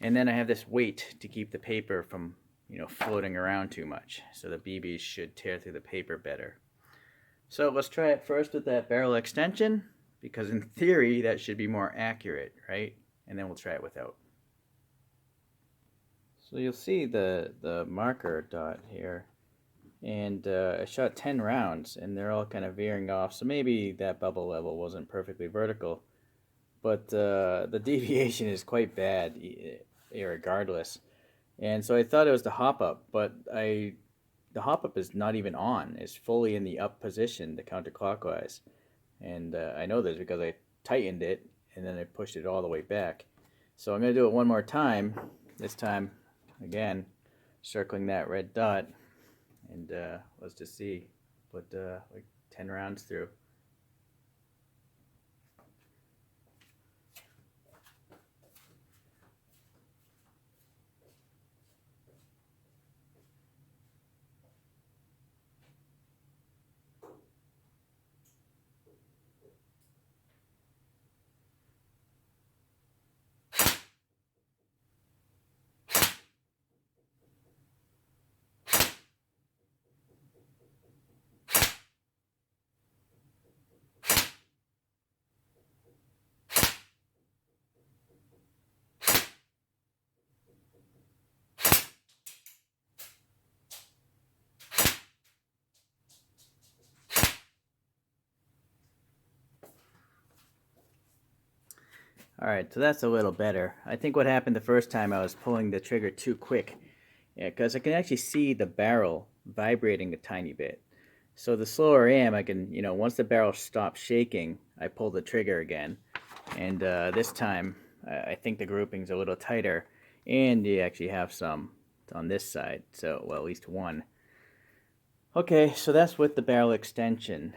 S1: And then I have this weight to keep the paper from, you know, floating around too much. So the BBs should tear through the paper better. So let's try it first with that barrel extension, because in theory that should be more accurate, right? And then we'll try it without. So you'll see the marker dot here, and I shot 10 rounds and they're all kind of veering off, so maybe that bubble level wasn't perfectly vertical, but the deviation is quite bad regardless. And so I thought it was the hop up, but the hop up is not even on. It's fully in the up position, the counterclockwise. And I know this because I tightened it and then I pushed it all the way back. So I'm going to do it one more time. This time, again, circling that red dot. And let's just see. Put like 10 rounds through. Alright, so that's a little better. I think what happened the first time I was pulling the trigger too quick. Yeah, because I can actually see the barrel vibrating a tiny bit. So the slower I am, I can, you know, once the barrel stops shaking, I pull the trigger again. And this time, I think the grouping's a little tighter. And you actually have some on this side. So, well, at least one. Okay, so that's with the barrel extension.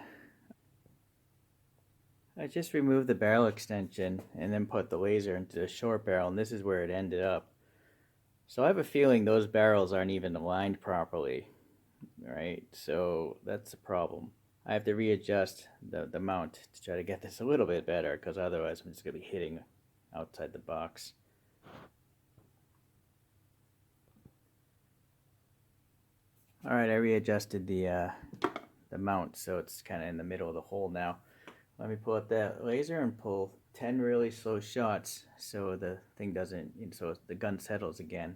S1: I just removed the barrel extension and then put the laser into the short barrel, and this is where it ended up. So I have a feeling those barrels aren't even aligned properly, right? So that's a problem. I have to readjust the mount to try to get this a little bit better, because otherwise I'm just going to be hitting outside the box. Alright, I readjusted the mount so it's kind of in the middle of the hole now. Let me pull out that laser and pull 10 really slow shots so the thing doesn't, so the gun settles again.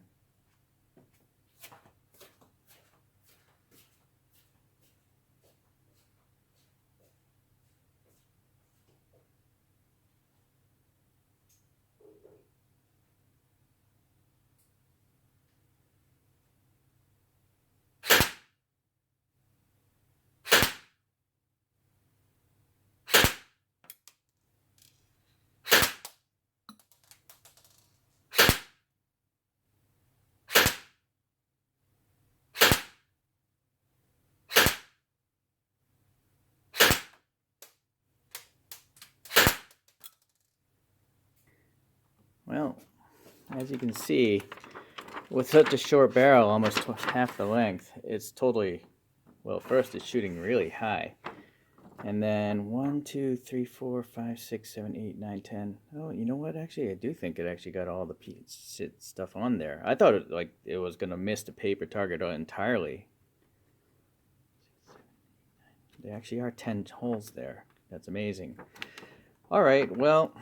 S1: Well, as you can see, with such a short barrel, almost half the length, it's totally, well, first it's shooting really high. And then 1, 2, 3, 4, 5, 6, 7, 8, 9, 10. Oh, you know what? Actually, I do think it actually got all the stuff on there. I thought it was going to miss the paper target entirely. There actually are 10 holes there. That's amazing. All right, well,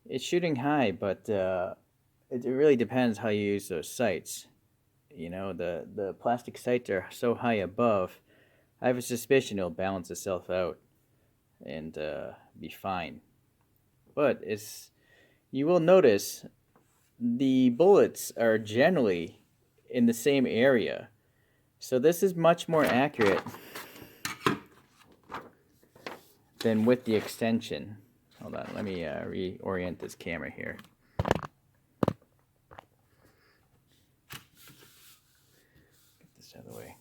S1: it's shooting high, but it really depends how you use those sights. You know, the plastic sights are so high above, I have a suspicion it'll balance itself out and be fine. But you will notice the bullets are generally in the same area. So this is much more accurate than with the extension. Hold on, let me reorient this camera here. Get this out of the way.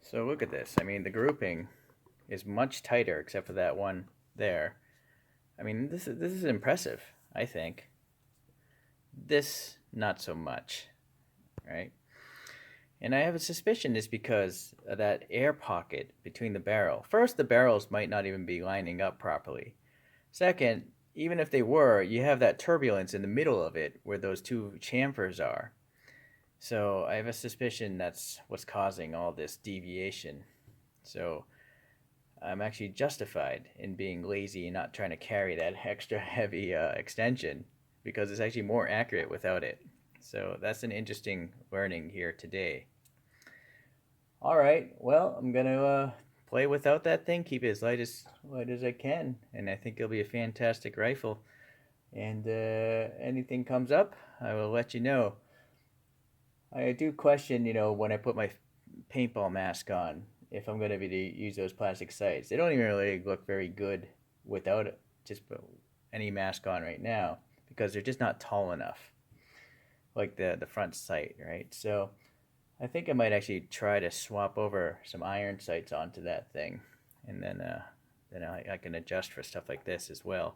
S1: So look at this. I mean, the grouping is much tighter except for that one there. I mean, this is impressive, I think. This, not so much, right? And I have a suspicion it's because of that air pocket between the barrel. First, the barrels might not even be lining up properly. Second, even if they were, you have that turbulence in the middle of it where those two chamfers are. So I have a suspicion that's what's causing all this deviation. So I'm actually justified in being lazy and not trying to carry that extra heavy extension because it's actually more accurate without it. So that's an interesting learning here today. All right, well, I'm gonna play without that thing, keep it as light as I can, and I think it'll be a fantastic rifle. And anything comes up, I will let you know. I do question, when I put my paintball mask on, if I'm going to be to use those plastic sights. They don't even really look very good without it, just any mask on right now because they're just not tall enough, like the front sight, right? So I think I might actually try to swap over some iron sights onto that thing, and then I can adjust for stuff like this as well.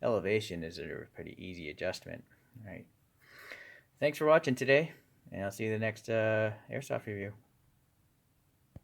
S1: Elevation is a pretty easy adjustment, right? Thanks for watching today. And I'll see you in the next Airsoft review.